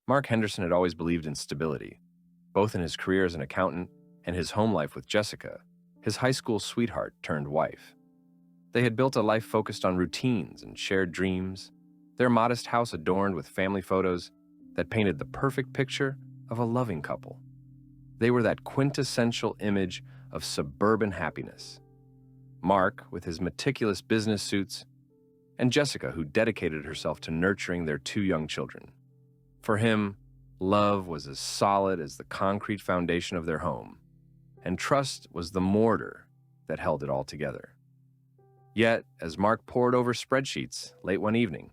Mark Henderson had always believed in stability, both in his career as an accountant and his home life with Jessica, his high school sweetheart turned wife. They had built a life focused on routines and shared dreams, their modest house adorned with family photos that painted the perfect picture of a loving couple. They were that quintessential image of suburban happiness. Mark, with his meticulous business suits, and Jessica, who dedicated herself to nurturing their two young children. For him, love was as solid as the concrete foundation of their home, and trust was the mortar that held it all together. Yet, as Mark pored over spreadsheets late one evening,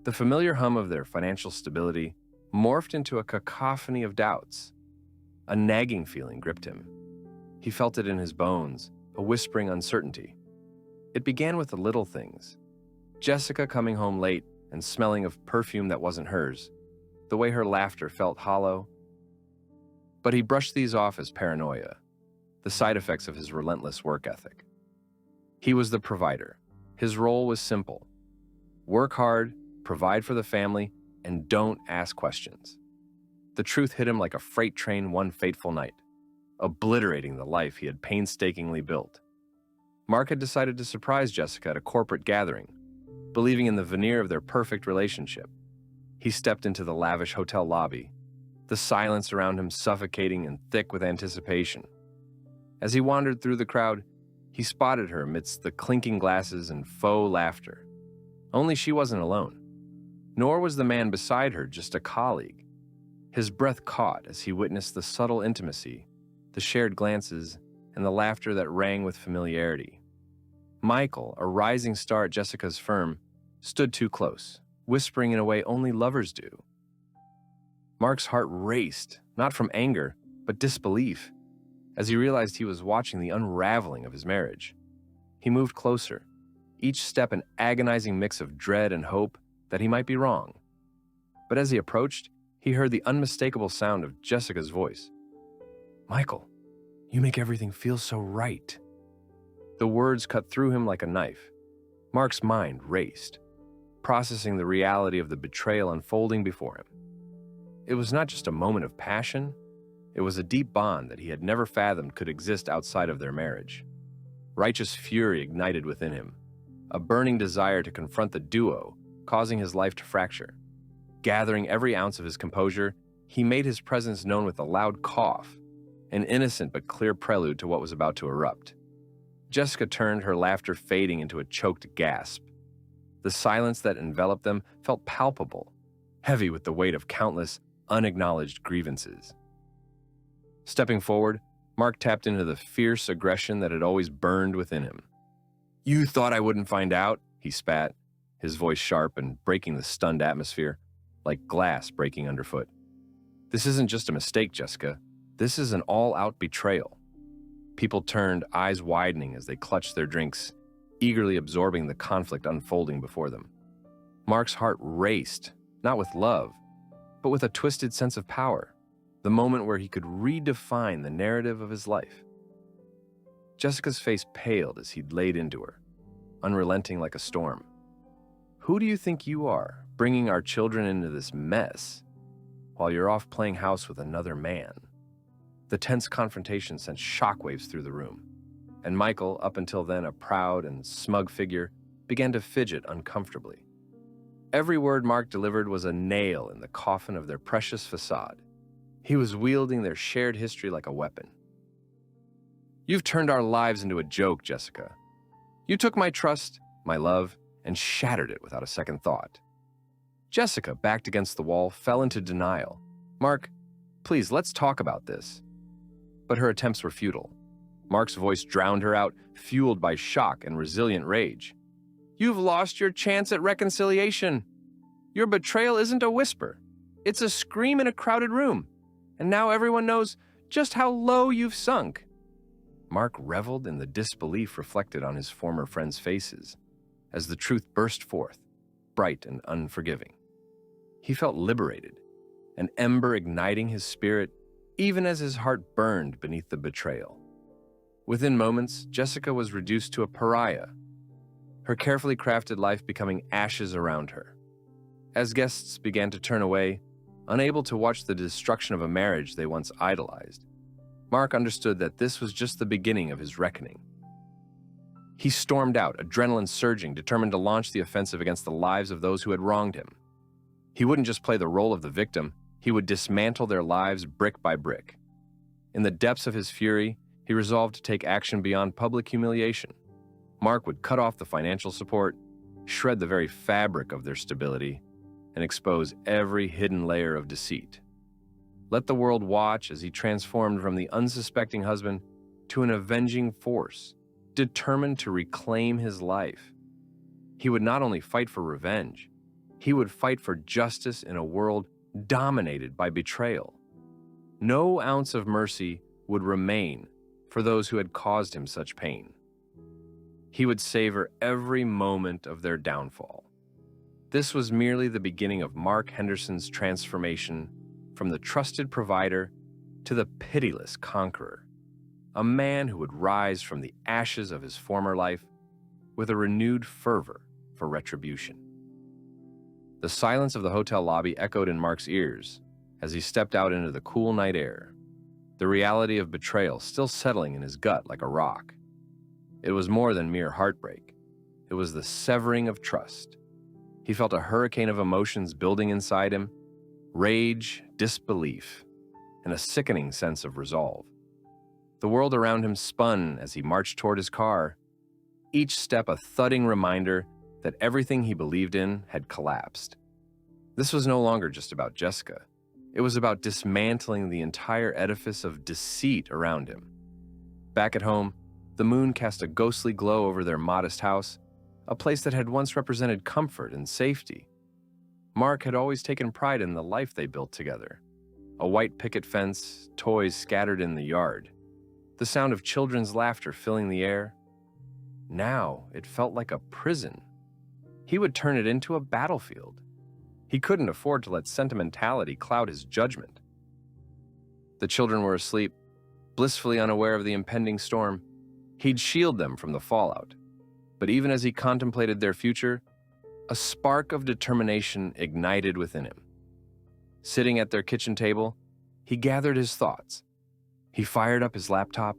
the familiar hum of their financial stability morphed into a cacophony of doubts. A nagging feeling gripped him. He felt it in his bones, a whispering uncertainty. It began with the little things. Jessica coming home late and smelling of perfume that wasn't hers, the way her laughter felt hollow. But he brushed these off as paranoia, the side effects of his relentless work ethic. He was the provider. His role was simple. Work hard, provide for the family, and don't ask questions. The truth hit him like a freight train one fateful night, obliterating the life he had painstakingly built. Mark had decided to surprise Jessica at a corporate gathering, believing in the veneer of their perfect relationship. He stepped into the lavish hotel lobby, the silence around him suffocating and thick with anticipation. As he wandered through the crowd, he spotted her amidst the clinking glasses and faux laughter. Only she wasn't alone. Nor was the man beside her just a colleague. His breath caught as he witnessed the subtle intimacy, the shared glances, and the laughter that rang with familiarity. Michael, a rising star at Jessica's firm, stood too close, whispering in a way only lovers do. Mark's heart raced, not from anger, but disbelief, as he realized he was watching the unraveling of his marriage. He moved closer, each step an agonizing mix of dread and hope that he might be wrong. But as he approached, he heard the unmistakable sound of Jessica's voice. "Michael, you make everything feel so right." The words cut through him like a knife. Mark's mind raced, processing the reality of the betrayal unfolding before him. It was not just a moment of passion, it was a deep bond that he had never fathomed could exist outside of their marriage. Righteous fury ignited within him, a burning desire to confront the duo, causing his life to fracture. Gathering every ounce of his composure, he made his presence known with a loud cough, an innocent but clear prelude to what was about to erupt. Jessica turned, her laughter fading into a choked gasp. The silence that enveloped them felt palpable, heavy with the weight of countless, unacknowledged grievances. Stepping forward, Mark tapped into the fierce aggression that had always burned within him. "You thought I wouldn't find out?" he spat, his voice sharp and breaking the stunned atmosphere, like glass breaking underfoot. "This isn't just a mistake, Jessica. This is an all-out betrayal." People turned, eyes widening as they clutched their drinks, eagerly absorbing the conflict unfolding before them. Mark's heart raced, not with love, but with a twisted sense of power, the moment where he could redefine the narrative of his life. Jessica's face paled as he laid into her, unrelenting like a storm. "Who do you think you are, bringing our children into this mess, while you're off playing house with another man?" The tense confrontation sent shockwaves through the room, and Michael, up until then a proud and smug figure, began to fidget uncomfortably. Every word Mark delivered was a nail in the coffin of their precious facade. He was wielding their shared history like a weapon. "You've turned our lives into a joke, Jessica. You took my trust, my love, and shattered it without a second thought." Jessica, backed against the wall, fell into denial. "Mark, please, let's talk about this." But her attempts were futile. Mark's voice drowned her out, fueled by shock and resilient rage. "You've lost your chance at reconciliation. Your betrayal isn't a whisper. It's a scream in a crowded room. And now everyone knows just how low you've sunk." Mark reveled in the disbelief reflected on his former friends' faces as the truth burst forth, bright and unforgiving. He felt liberated, an ember igniting his spirit even as his heart burned beneath the betrayal. Within moments, Jessica was reduced to a pariah, her carefully crafted life becoming ashes around her. As guests began to turn away, Unable to watch the destruction of a marriage they once idolized, Mark understood that this was just the beginning of his reckoning. He stormed out, adrenaline surging, determined to launch the offensive against the lives of those who had wronged him. He wouldn't just play the role of the victim, he would dismantle their lives brick by brick. In the depths of his fury, he resolved to take action beyond public humiliation. Mark would cut off the financial support, shred the very fabric of their stability, and expose every hidden layer of deceit. Let the world watch as he transformed from the unsuspecting husband to an avenging force, determined to reclaim his life. He would not only fight for revenge, he would fight for justice in a world dominated by betrayal. No ounce of mercy would remain for those who had caused him such pain. He would savor every moment of their downfall. This was merely the beginning of Mark Henderson's transformation from the trusted provider to the pitiless conqueror, a man who would rise from the ashes of his former life with a renewed fervor for retribution. The silence of the hotel lobby echoed in Mark's ears as he stepped out into the cool night air, the reality of betrayal still settling in his gut like a rock. It was more than mere heartbreak. It was the severing of trust. He felt a hurricane of emotions building inside him: rage, disbelief, and a sickening sense of resolve. The world around him spun as he marched toward his car, each step a thudding reminder that everything he believed in had collapsed. This was no longer just about Jessica. It was about dismantling the entire edifice of deceit around him. Back at home, the moon cast a ghostly glow over their modest house, a place that had once represented comfort and safety. Mark had always taken pride in the life they built together. A white picket fence, toys scattered in the yard, the sound of children's laughter filling the air. Now it felt like a prison. He would turn it into a battlefield. He couldn't afford to let sentimentality cloud his judgment. The children were asleep, blissfully unaware of the impending storm. He'd shield them from the fallout. But even as he contemplated their future, a spark of determination ignited within him. Sitting at their kitchen table, he gathered his thoughts. He fired up his laptop,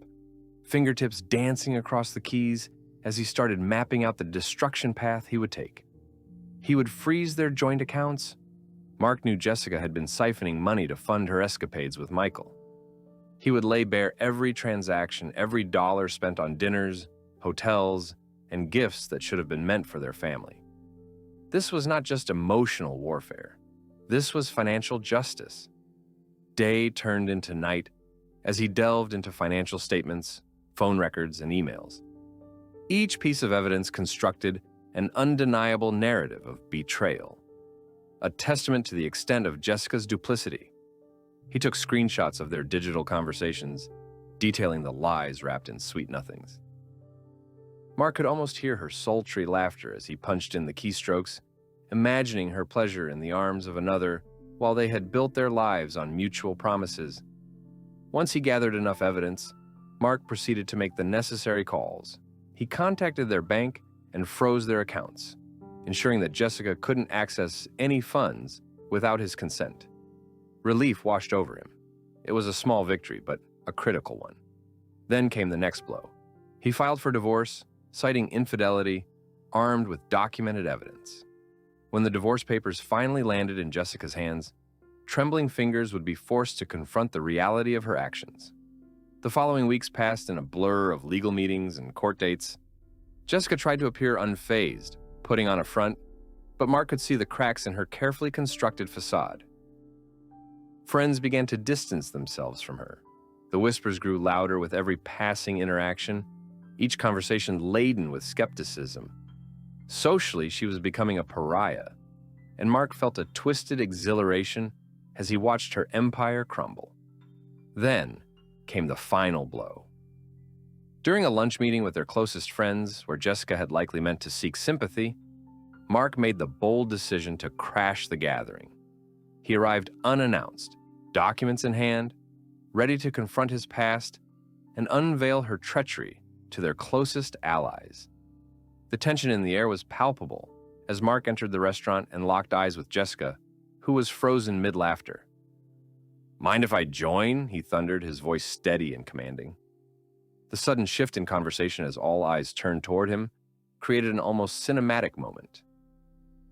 fingertips dancing across the keys as he started mapping out the destruction path he would take. He would freeze their joint accounts. Mark knew Jessica had been siphoning money to fund her escapades with Michael. He would lay bare every transaction, every dollar spent on dinners, hotels, and gifts that should have been meant for their family. This was not just emotional warfare. This was financial justice. Day turned into night as he delved into financial statements, phone records, and emails. Each piece of evidence constructed an undeniable narrative of betrayal, a testament to the extent of Jessica's duplicity. He took screenshots of their digital conversations, detailing the lies wrapped in sweet nothings. Mark could almost hear her sultry laughter as he punched in the keystrokes, imagining her pleasure in the arms of another while they had built their lives on mutual promises. Once he gathered enough evidence, Mark proceeded to make the necessary calls. He contacted their bank and froze their accounts, ensuring that Jessica couldn't access any funds without his consent. Relief washed over him. It was a small victory, but a critical one. Then came the next blow. He filed for divorce, citing infidelity, armed with documented evidence. When the divorce papers finally landed in Jessica's hands, trembling fingers would be forced to confront the reality of her actions. The following weeks passed in a blur of legal meetings and court dates. Jessica tried to appear unfazed, putting on a front, but Mark could see the cracks in her carefully constructed facade. Friends began to distance themselves from her. The whispers grew louder with every passing interaction, each conversation laden with skepticism. Socially, she was becoming a pariah, and Mark felt a twisted exhilaration as he watched her empire crumble. Then came the final blow. During a lunch meeting with their closest friends, where Jessica had likely meant to seek sympathy, Mark made the bold decision to crash the gathering. He arrived unannounced, documents in hand, ready to confront his past and unveil her treachery to their closest allies. The tension in the air was palpable as Mark entered the restaurant and locked eyes with Jessica, who was frozen mid-laughter. Mind if I join? He thundered, his voice steady and commanding. The sudden shift in conversation as all eyes turned toward him created an almost cinematic moment.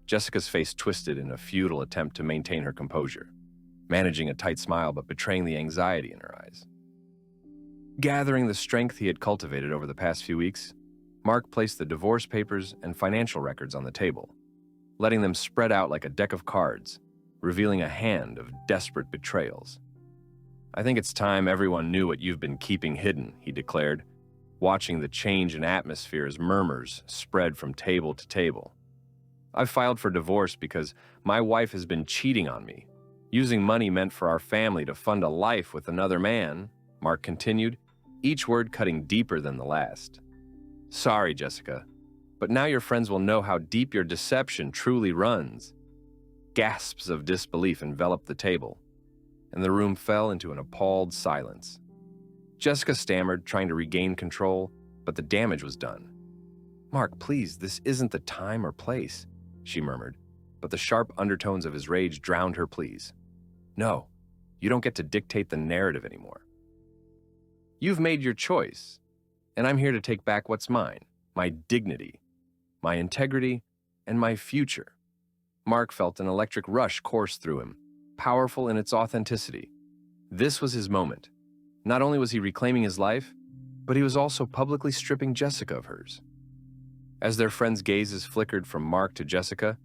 Jessica's face twisted in a futile attempt to maintain her composure, managing a tight smile but betraying the anxiety in her eyes. Gathering the strength he had cultivated over the past few weeks, Mark placed the divorce papers and financial records on the table, letting them spread out like a deck of cards, revealing a hand of desperate betrayals. I think it's time everyone knew what you've been keeping hidden, he declared, watching the change in atmosphere as murmurs spread from table to table. I've filed for divorce because my wife has been cheating on me, using money meant for our family to fund a life with another man, Mark continued, each word cutting deeper than the last. Sorry, Jessica, but now your friends will know how deep your deception truly runs. Gasps of disbelief enveloped the table, and the room fell into an appalled silence. Jessica stammered, trying to regain control, but the damage was done. Mark, please, this isn't the time or place, she murmured, but the sharp undertones of his rage drowned her pleas. No, you don't get to dictate the narrative anymore. You've made your choice, and I'm here to take back what's mine, my dignity, my integrity, and my future. Mark felt an electric rush course through him, powerful in its authenticity. This was his moment. Not only was he reclaiming his life, but he was also publicly stripping Jessica of hers. As their friends' gazes flickered from Mark to Jessica,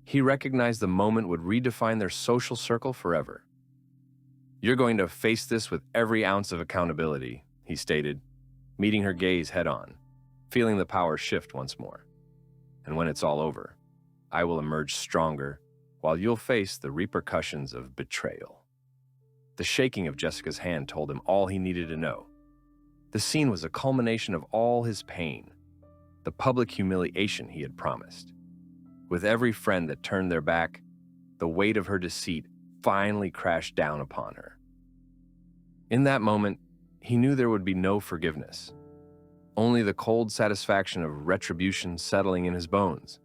he recognized the moment would redefine their social circle forever. You're going to face this with every ounce of accountability, he stated, meeting her gaze head-on, feeling the power shift once more. And when it's all over, I will emerge stronger, while you'll face the repercussions of betrayal. The shaking of Jessica's hand told him all he needed to know. The scene was a culmination of all his pain, the public humiliation he had promised. With every friend that turned their back, the weight of her deceit finally crashed down upon her. In that moment, he knew there would be no forgiveness, only the cold satisfaction of retribution settling in his bones.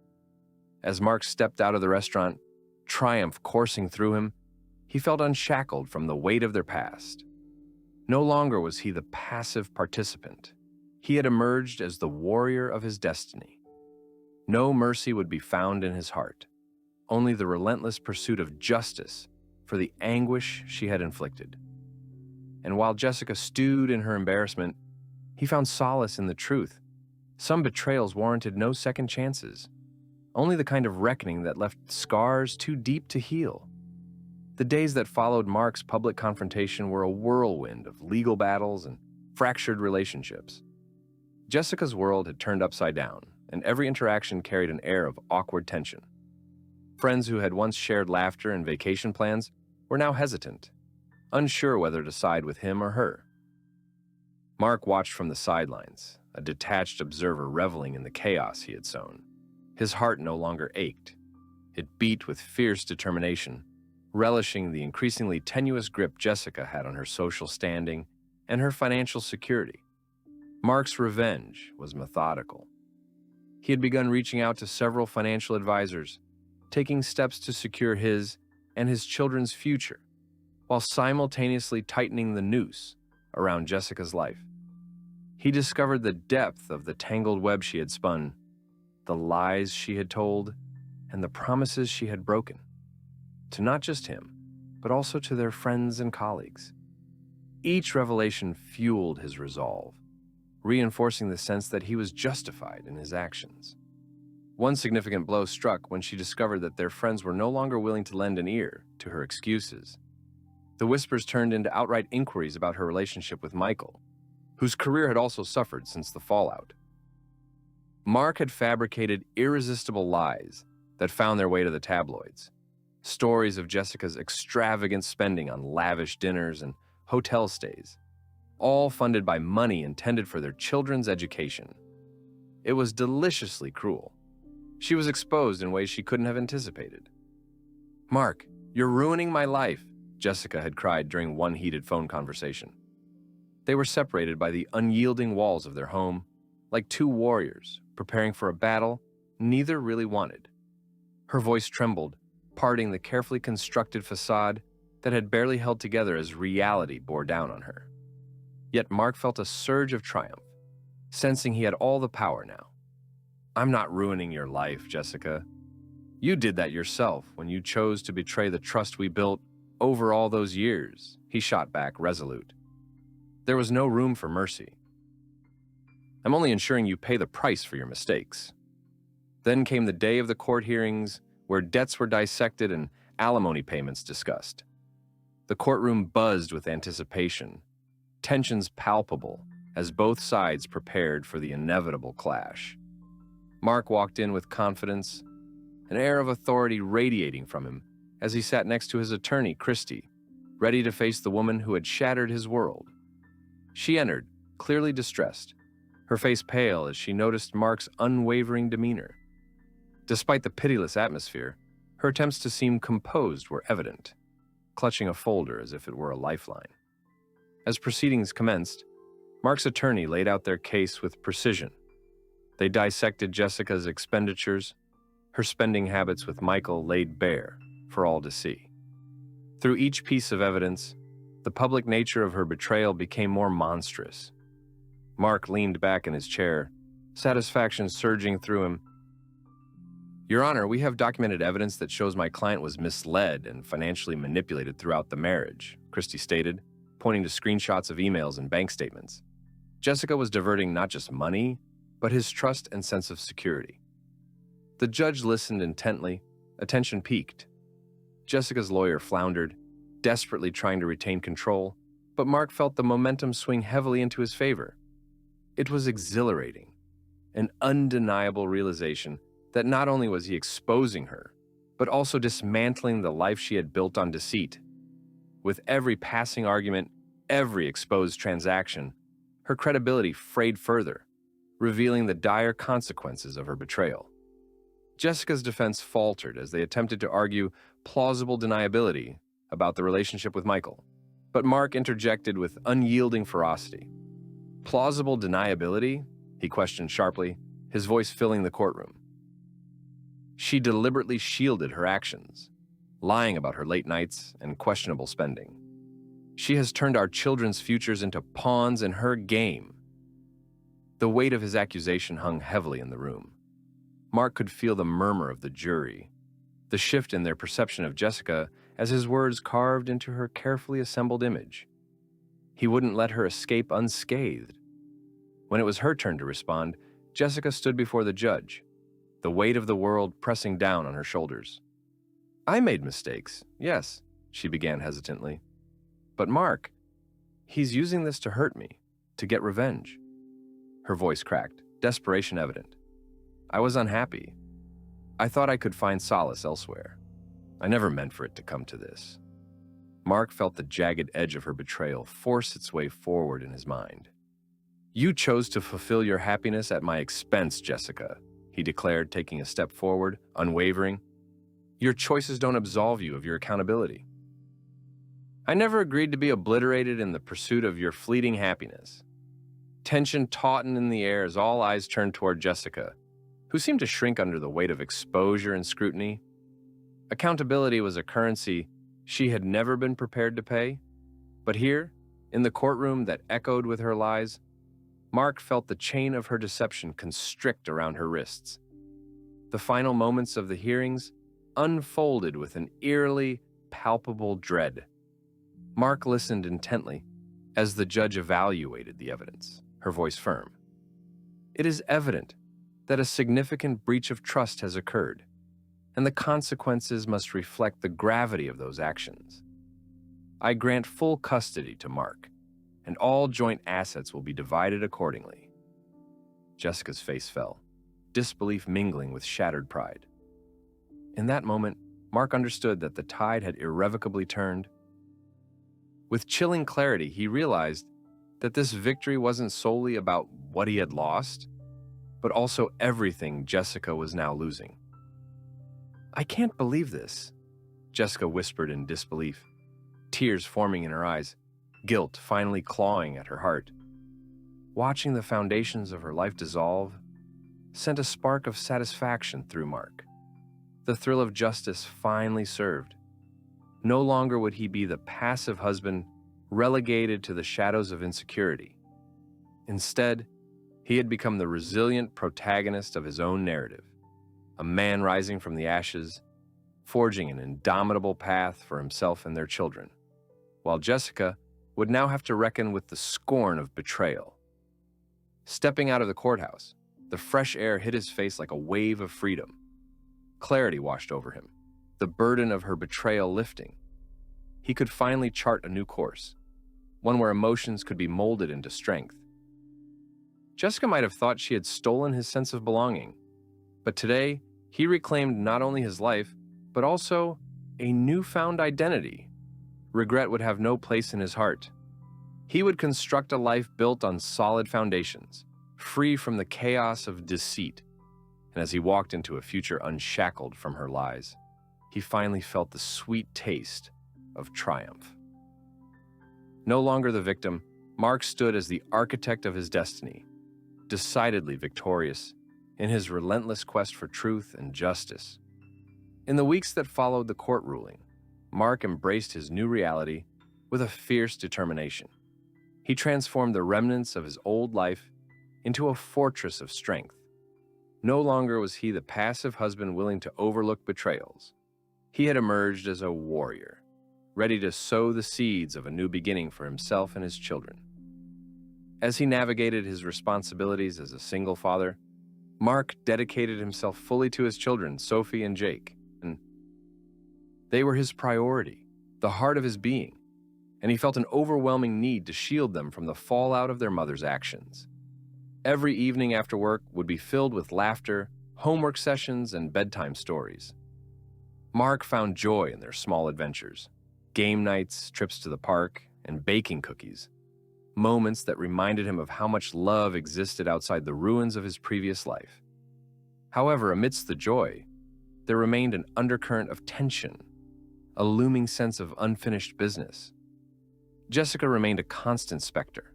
As Mark stepped out of the restaurant, triumph coursing through him, he felt unshackled from the weight of their past. No longer was he the passive participant. He had emerged as the warrior of his destiny. No mercy would be found in his heart, only the relentless pursuit of justice for the anguish she had inflicted. And while Jessica stewed in her embarrassment, he found solace in the truth. Some betrayals warranted no second chances, only the kind of reckoning that left scars too deep to heal. The days that followed Mark's public confrontation were a whirlwind of legal battles and fractured relationships. Jessica's world had turned upside down, and every interaction carried an air of awkward tension. Friends who had once shared laughter and vacation plans were now hesitant, unsure whether to side with him or her. Mark watched from the sidelines, a detached observer reveling in the chaos he had sown. His heart no longer ached. It beat with fierce determination, relishing the increasingly tenuous grip Jessica had on her social standing and her financial security. Mark's revenge was methodical. He had begun reaching out to several financial advisors, taking steps to secure his and his children's future, while simultaneously tightening the noose around Jessica's life. He discovered the depth of the tangled web she had spun, the lies she had told, and the promises she had broken, to not just him, but also to their friends and colleagues. Each revelation fueled his resolve, reinforcing the sense that he was justified in his actions. One significant blow struck when she discovered that their friends were no longer willing to lend an ear to her excuses. The whispers turned into outright inquiries about her relationship with Michael, whose career had also suffered since the fallout. Mark had fabricated irresistible lies that found their way to the tabloids. Stories of Jessica's extravagant spending on lavish dinners and hotel stays, all funded by money intended for their children's education. It was deliciously cruel. She was exposed in ways she couldn't have anticipated. Mark, you're ruining my life, Jessica had cried during one heated phone conversation. They were separated by the unyielding walls of their home, like two warriors preparing for a battle neither really wanted. Her voice trembled, parting the carefully constructed facade that had barely held together as reality bore down on her. Yet Mark felt a surge of triumph, sensing he had all the power now. "I'm not ruining your life, Jessica. You did that yourself when you chose to betray the trust we built over all those years," he shot back, resolute. There was no room for mercy. "I'm only ensuring you pay the price for your mistakes." Then came the day of the court hearings, where debts were dissected and alimony payments discussed. The courtroom buzzed with anticipation, tensions palpable as both sides prepared for the inevitable clash. Mark walked in with confidence, an air of authority radiating from him as he sat next to his attorney, Christy, ready to face the woman who had shattered his world. She entered, clearly distressed, her face pale as she noticed Mark's unwavering demeanor. Despite the pitiless atmosphere, her attempts to seem composed were evident, clutching a folder as if it were a lifeline. As proceedings commenced, Mark's attorney laid out their case with precision. They dissected Jessica's expenditures, her spending habits with Michael laid bare for all to see. Through each piece of evidence, the public nature of her betrayal became more monstrous. Mark leaned back in his chair, satisfaction surging through him. "Your Honor, we have documented evidence that shows my client was misled and financially manipulated throughout the marriage," Christie stated, pointing to screenshots of emails and bank statements. Jessica was diverting not just money, but his trust and sense of security. The judge listened intently, attention peaked. Jessica's lawyer floundered, desperately trying to retain control, but Mark felt the momentum swing heavily into his favor. It was exhilarating, an undeniable realization that not only was he exposing her, but also dismantling the life she had built on deceit. With every passing argument, every exposed transaction, her credibility frayed further, revealing the dire consequences of her betrayal. Jessica's defense faltered as they attempted to argue plausible deniability about the relationship with Michael, but Mark interjected with unyielding ferocity. "Plausible deniability?" he questioned sharply, his voice filling the courtroom. She deliberately shielded her actions, lying about her late nights and questionable spending. She has turned our children's futures into pawns in her game. The weight of his accusation hung heavily in the room. Mark could feel the murmur of the jury, the shift in their perception of Jessica as his words carved into her carefully assembled image. He wouldn't let her escape unscathed. When it was her turn to respond, Jessica stood before the judge, the weight of the world pressing down on her shoulders. "I made mistakes, yes," she began hesitantly. "But Mark, he's using this to hurt me, to get revenge." Her voice cracked, desperation evident. "I was unhappy. I thought I could find solace elsewhere. I never meant for it to come to this." Mark felt the jagged edge of her betrayal force its way forward in his mind. "You chose to fulfill your happiness at my expense, Jessica," he declared, taking a step forward, unwavering. "Your choices don't absolve you of your accountability. I never agreed to be obliterated in the pursuit of your fleeting happiness." Tension tautened in the air as all eyes turned toward Jessica, who seemed to shrink under the weight of exposure and scrutiny. Accountability was a currency she had never been prepared to pay, but here, in the courtroom that echoed with her lies, Mark felt the chain of her deception constrict around her wrists. The final moments of the hearings unfolded with an eerily palpable dread. Mark listened intently as the judge evaluated the evidence, her voice firm. "It is evident that a significant breach of trust has occurred, and the consequences must reflect the gravity of those actions. I grant full custody to Mark, and all joint assets will be divided accordingly." Jessica's face fell, disbelief mingling with shattered pride. In that moment, Mark understood that the tide had irrevocably turned. With chilling clarity, he realized that this victory wasn't solely about what he had lost, but also everything Jessica was now losing. "I can't believe this," Jessica whispered in disbelief, tears forming in her eyes, guilt finally clawing at her heart. Watching the foundations of her life dissolve sent a spark of satisfaction through Mark. The thrill of justice finally served. No longer would he be the passive husband relegated to the shadows of insecurity. Instead, he had become the resilient protagonist of his own narrative, a man rising from the ashes, forging an indomitable path for himself and their children, while Jessica would now have to reckon with the scorn of betrayal. Stepping out of the courthouse, the fresh air hit his face like a wave of freedom. Clarity washed over him, the burden of her betrayal lifting. He could finally chart a new course, one where emotions could be molded into strength. Jessica might have thought she had stolen his sense of belonging, but today he reclaimed not only his life, but also a newfound identity. Regret would have no place in his heart. He would construct a life built on solid foundations, free from the chaos of deceit. And as he walked into a future unshackled from her lies, he finally felt the sweet taste of triumph. No longer the victim, Mark stood as the architect of his destiny, decidedly victorious in his relentless quest for truth and justice. In the weeks that followed the court ruling, Mark embraced his new reality with a fierce determination. He transformed the remnants of his old life into a fortress of strength. No longer was he the passive husband willing to overlook betrayals. He had emerged as a warrior, ready to sow the seeds of a new beginning for himself and his children. As he navigated his responsibilities as a single father, Mark dedicated himself fully to his children, Sophie and Jake. And they were his priority, the heart of his being, and he felt an overwhelming need to shield them from the fallout of their mother's actions. Every evening after work would be filled with laughter, homework sessions, and bedtime stories. Mark found joy in their small adventures, game nights, trips to the park, and baking cookies, moments that reminded him of how much love existed outside the ruins of his previous life. However, amidst the joy, there remained an undercurrent of tension, a looming sense of unfinished business. Jessica remained a constant specter.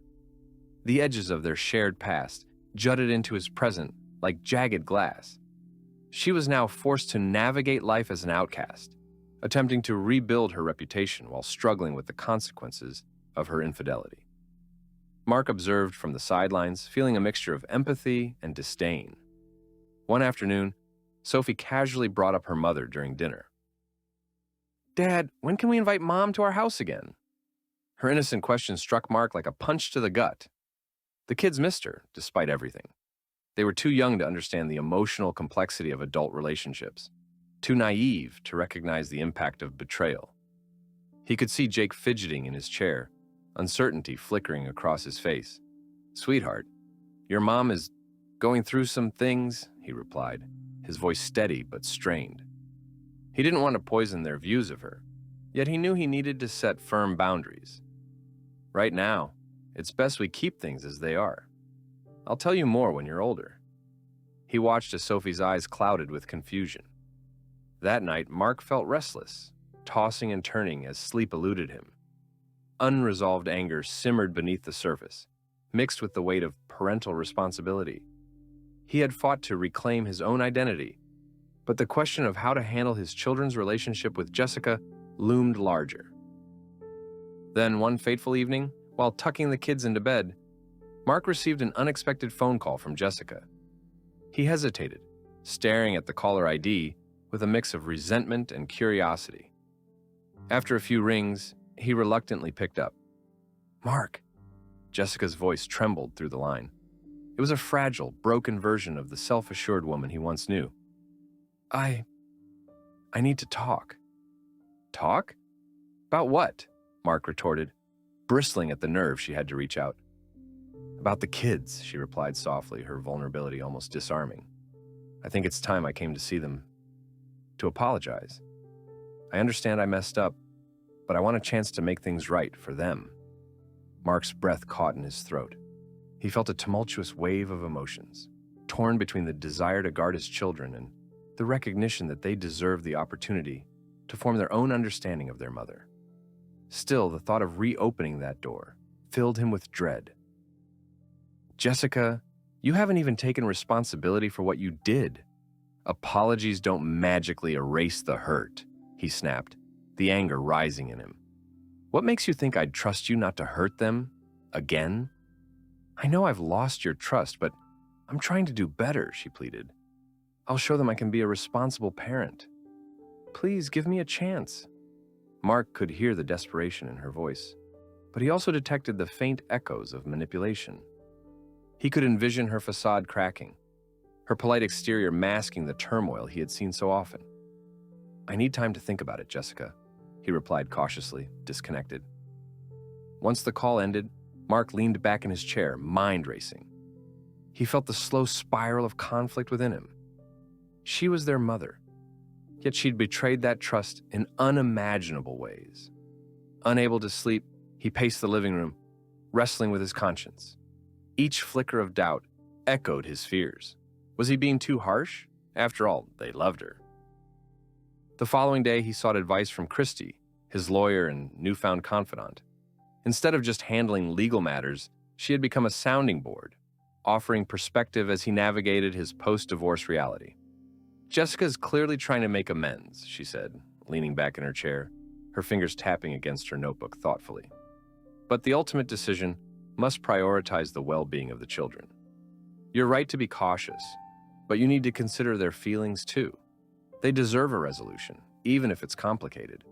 The edges of their shared past jutted into his present like jagged glass. She was now forced to navigate life as an outcast, attempting to rebuild her reputation while struggling with the consequences of her infidelity. Mark observed from the sidelines, feeling a mixture of empathy and disdain. One afternoon, Sophie casually brought up her mother during dinner. "Dad, when can we invite Mom to our house again?" Her innocent question struck Mark like a punch to the gut. The kids missed her, despite everything. They were too young to understand the emotional complexity of adult relationships, too naive to recognize the impact of betrayal. He could see Jake fidgeting in his chair, uncertainty flickering across his face. "Sweetheart, your mom is going through some things," he replied, his voice steady but strained. He didn't want to poison their views of her, yet he knew he needed to set firm boundaries. "Right now, it's best we keep things as they are. I'll tell you more when you're older." He watched as Sophie's eyes clouded with confusion. That night, Mark felt restless, tossing and turning as sleep eluded him. Unresolved anger simmered beneath the surface, mixed with the weight of parental responsibility. He had fought to reclaim his own identity, but the question of how to handle his children's relationship with Jessica loomed larger. Then, one fateful evening, while tucking the kids into bed, Mark received an unexpected phone call from Jessica. He hesitated, staring at the caller ID with a mix of resentment and curiosity. After a few rings, he reluctantly picked up. "Mark." Jessica's voice trembled through the line. It was a fragile, broken version of the self-assured woman he once knew. I need to talk." "Talk? About what?" Mark retorted, bristling at the nerve she had to reach out. "About the kids," she replied softly, her vulnerability almost disarming. "I think it's time I came to see them. To apologize. I understand I messed up, but I want a chance to make things right for them." Mark's breath caught in his throat. He felt a tumultuous wave of emotions, torn between the desire to guard his children and the recognition that they deserved the opportunity to form their own understanding of their mother. Still, the thought of reopening that door filled him with dread. "Jessica, you haven't even taken responsibility for what you did. Apologies don't magically erase the hurt," he snapped, the anger rising in him. What makes you think I'd trust you not to hurt them? Again? I know I've lost your trust, but I'm trying to do better, she pleaded. I'll show them I can be a responsible parent. Please give me a chance. Mark could hear the desperation in her voice, but he also detected the faint echoes of manipulation. He could envision her facade cracking, her polite exterior masking the turmoil he had seen so often. I need time to think about it, Jessica, he replied cautiously, disconnected. Once the call ended, Mark leaned back in his chair, mind racing. He felt the slow spiral of conflict within him. She was their mother, yet she'd betrayed that trust in unimaginable ways. Unable to sleep, he paced the living room, wrestling with his conscience. Each flicker of doubt echoed his fears. Was he being too harsh? After all, they loved her. The following day, he sought advice from Christy, his lawyer and newfound confidant. Instead of just handling legal matters, she had become a sounding board, offering perspective as he navigated his post-divorce reality. Jessica's clearly trying to make amends, she said, leaning back in her chair, her fingers tapping against her notebook thoughtfully. But the ultimate decision must prioritize the well-being of the children. You're right to be cautious, but you need to consider their feelings too. They deserve a resolution, even if it's complicated.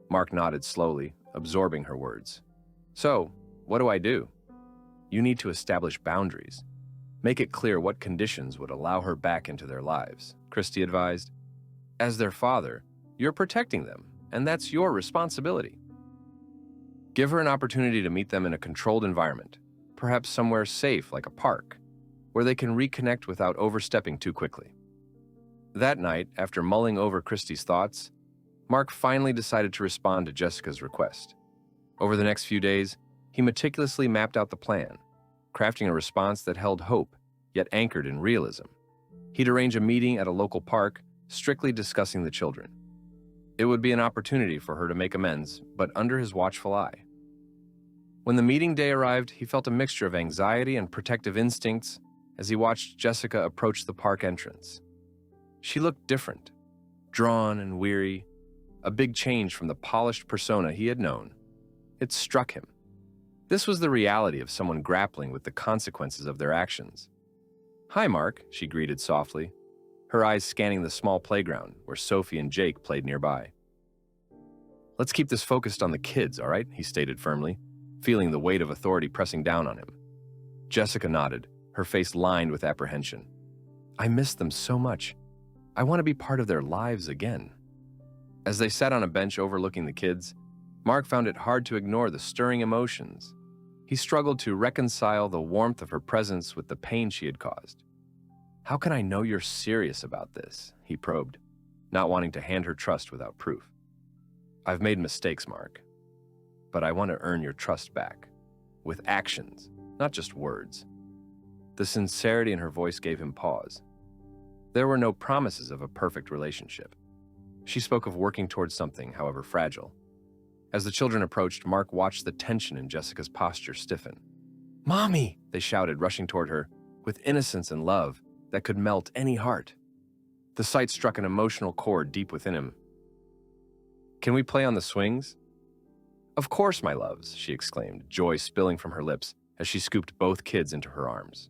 Mark nodded slowly, absorbing her words. So, what do I do? You need to establish boundaries. Make it clear what conditions would allow her back into their lives, Christy advised. As their father, you're protecting them, and that's your responsibility. Give her an opportunity to meet them in a controlled environment, perhaps somewhere safe like a park, where they can reconnect without overstepping too quickly. That night, after mulling over Christy's thoughts, Mark finally decided to respond to Jessica's request. Over the next few days, he meticulously mapped out the plan, crafting a response that held hope, yet anchored in realism. He'd arrange a meeting at a local park, strictly discussing the children. It would be an opportunity for her to make amends, but under his watchful eye. When the meeting day arrived, he felt a mixture of anxiety and protective instincts as he watched Jessica approach the park entrance. She looked different, drawn and weary, a big change from the polished persona he had known. It struck him. This was the reality of someone grappling with the consequences of their actions. Hi, Mark, she greeted softly, her eyes scanning the small playground where Sophie and Jake played nearby. Let's keep this focused on the kids, all right? He stated firmly, feeling the weight of authority pressing down on him. Jessica nodded, her face lined with apprehension. I miss them so much. I want to be part of their lives again. As they sat on a bench overlooking the kids, Mark found it hard to ignore the stirring emotions. He struggled to reconcile the warmth of her presence with the pain she had caused. How can I know you're serious about this? He probed, not wanting to hand her trust without proof. I've made mistakes, Mark, but I want to earn your trust back, with actions, not just words. The sincerity in her voice gave him pause. There were no promises of a perfect relationship. She spoke of working towards something, however fragile. As the children approached, Mark watched the tension in Jessica's posture stiffen. Mommy! They shouted, rushing toward her, with innocence and love that could melt any heart. The sight struck an emotional chord deep within him. Can we play on the swings? Of course, my loves, she exclaimed, joy spilling from her lips as she scooped both kids into her arms.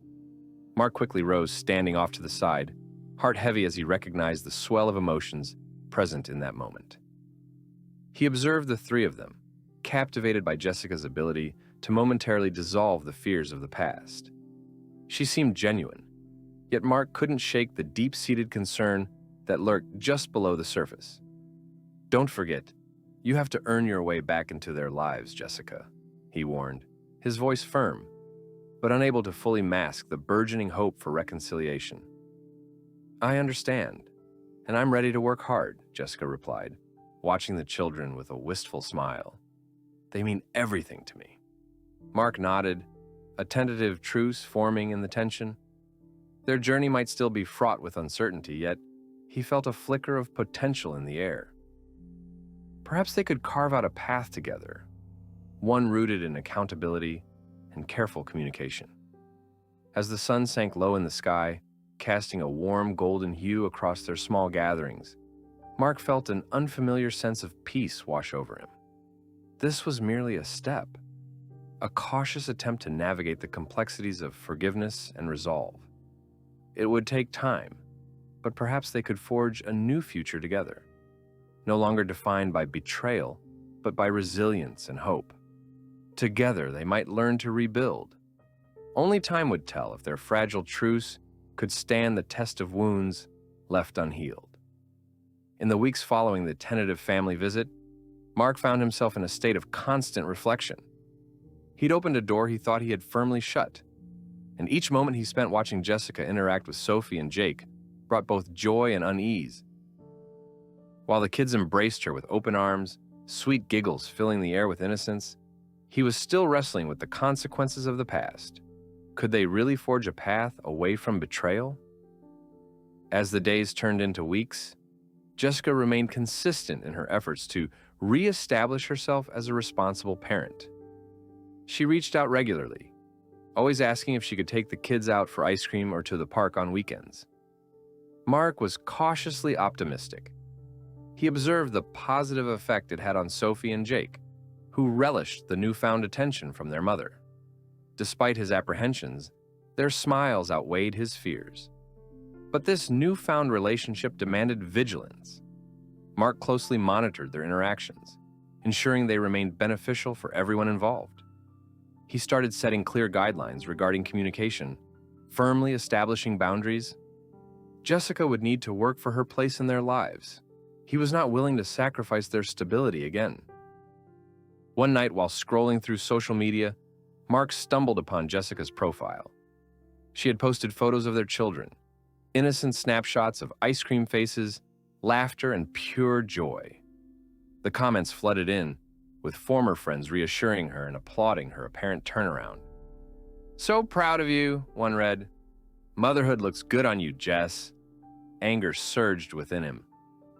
Mark quickly rose, standing off to the side, heart heavy as he recognized the swell of emotions present in that moment. He observed the three of them, captivated by Jessica's ability to momentarily dissolve the fears of the past. She seemed genuine, yet Mark couldn't shake the deep-seated concern that lurked just below the surface. Don't forget, you have to earn your way back into their lives, Jessica, he warned, his voice firm, but unable to fully mask the burgeoning hope for reconciliation. I understand, and I'm ready to work hard, Jessica replied, watching the children with a wistful smile. They mean everything to me. Mark nodded, a tentative truce forming in the tension. Their journey might still be fraught with uncertainty, yet he felt a flicker of potential in the air. Perhaps they could carve out a path together, one rooted in accountability and careful communication. As the sun sank low in the sky, casting a warm golden hue across their small gatherings, Mark felt an unfamiliar sense of peace wash over him. This was merely a step, a cautious attempt to navigate the complexities of forgiveness and resolve. It would take time, but perhaps they could forge a new future together, no longer defined by betrayal, but by resilience and hope. Together, they might learn to rebuild. Only time would tell if their fragile truce could stand the test of wounds left unhealed. In the weeks following the tentative family visit, Mark found himself in a state of constant reflection. He'd opened a door he thought he had firmly shut, and each moment he spent watching Jessica interact with Sophie and Jake brought both joy and unease. While the kids embraced her with open arms, sweet giggles filling the air with innocence, he was still wrestling with the consequences of the past. Could they really forge a path away from betrayal? As the days turned into weeks, Jessica remained consistent in her efforts to re-establish herself as a responsible parent. She reached out regularly, always asking if she could take the kids out for ice cream or to the park on weekends. Mark was cautiously optimistic. He observed the positive effect it had on Sophie and Jake, who relished the newfound attention from their mother. Despite his apprehensions, their smiles outweighed his fears. But this newfound relationship demanded vigilance. Mark closely monitored their interactions, ensuring they remained beneficial for everyone involved. He started setting clear guidelines regarding communication, firmly establishing boundaries. Jessica would need to work for her place in their lives. He was not willing to sacrifice their stability again. One night, while scrolling through social media, Mark stumbled upon Jessica's profile. She had posted photos of their children, innocent snapshots of ice cream faces, laughter, and pure joy. The comments flooded in, with former friends reassuring her and applauding her apparent turnaround. "So proud of you," one read. "Motherhood looks good on you, Jess." Anger surged within him.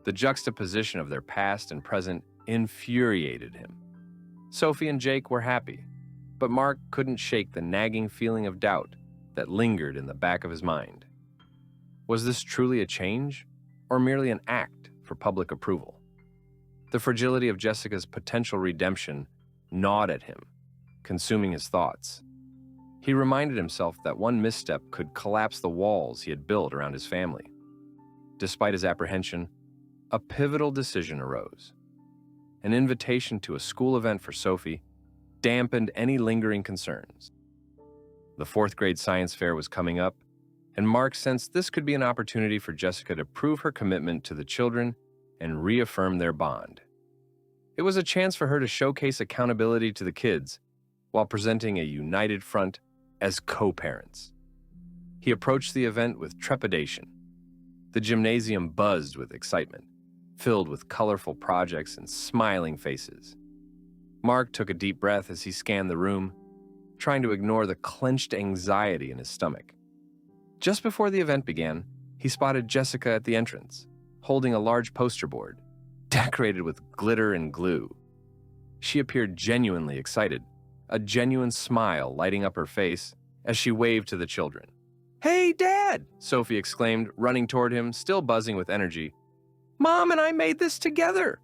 The juxtaposition of their past and present infuriated him. Sophie and Jake were happy, but Mark couldn't shake the nagging feeling of doubt that lingered in the back of his mind. Was this truly a change, or merely an act for public approval? The fragility of Jessica's potential redemption gnawed at him, consuming his thoughts. He reminded himself that one misstep could collapse the walls he had built around his family. Despite his apprehension, a pivotal decision arose. An invitation to a school event for Sophie dampened any lingering concerns. The fourth grade science fair was coming up, and Mark sensed this could be an opportunity for Jessica to prove her commitment to the children and reaffirm their bond. It was a chance for her to showcase accountability to the kids while presenting a united front as co-parents. He approached the event with trepidation. The gymnasium buzzed with excitement, filled with colorful projects and smiling faces. Mark took a deep breath as he scanned the room, trying to ignore the clenched anxiety in his stomach. Just before the event began, he spotted Jessica at the entrance, holding a large poster board, decorated with glitter and glue. She appeared genuinely excited, a genuine smile lighting up her face as she waved to the children. "Hey, Dad!" Sophie exclaimed, running toward him, still buzzing with energy. "Mom and I made this together!"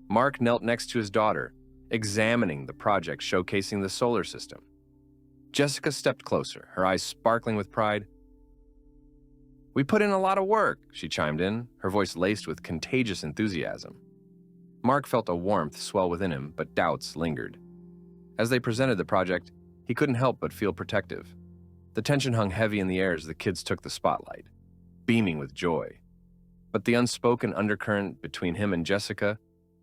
Mark knelt next to his daughter, examining the project showcasing the solar system. Jessica stepped closer, her eyes sparkling with pride. "We put in a lot of work," she chimed in, her voice laced with contagious enthusiasm. Mark felt a warmth swell within him, but doubts lingered. As they presented the project, he couldn't help but feel protective. The tension hung heavy in the air as the kids took the spotlight, beaming with joy. But the unspoken undercurrent between him and Jessica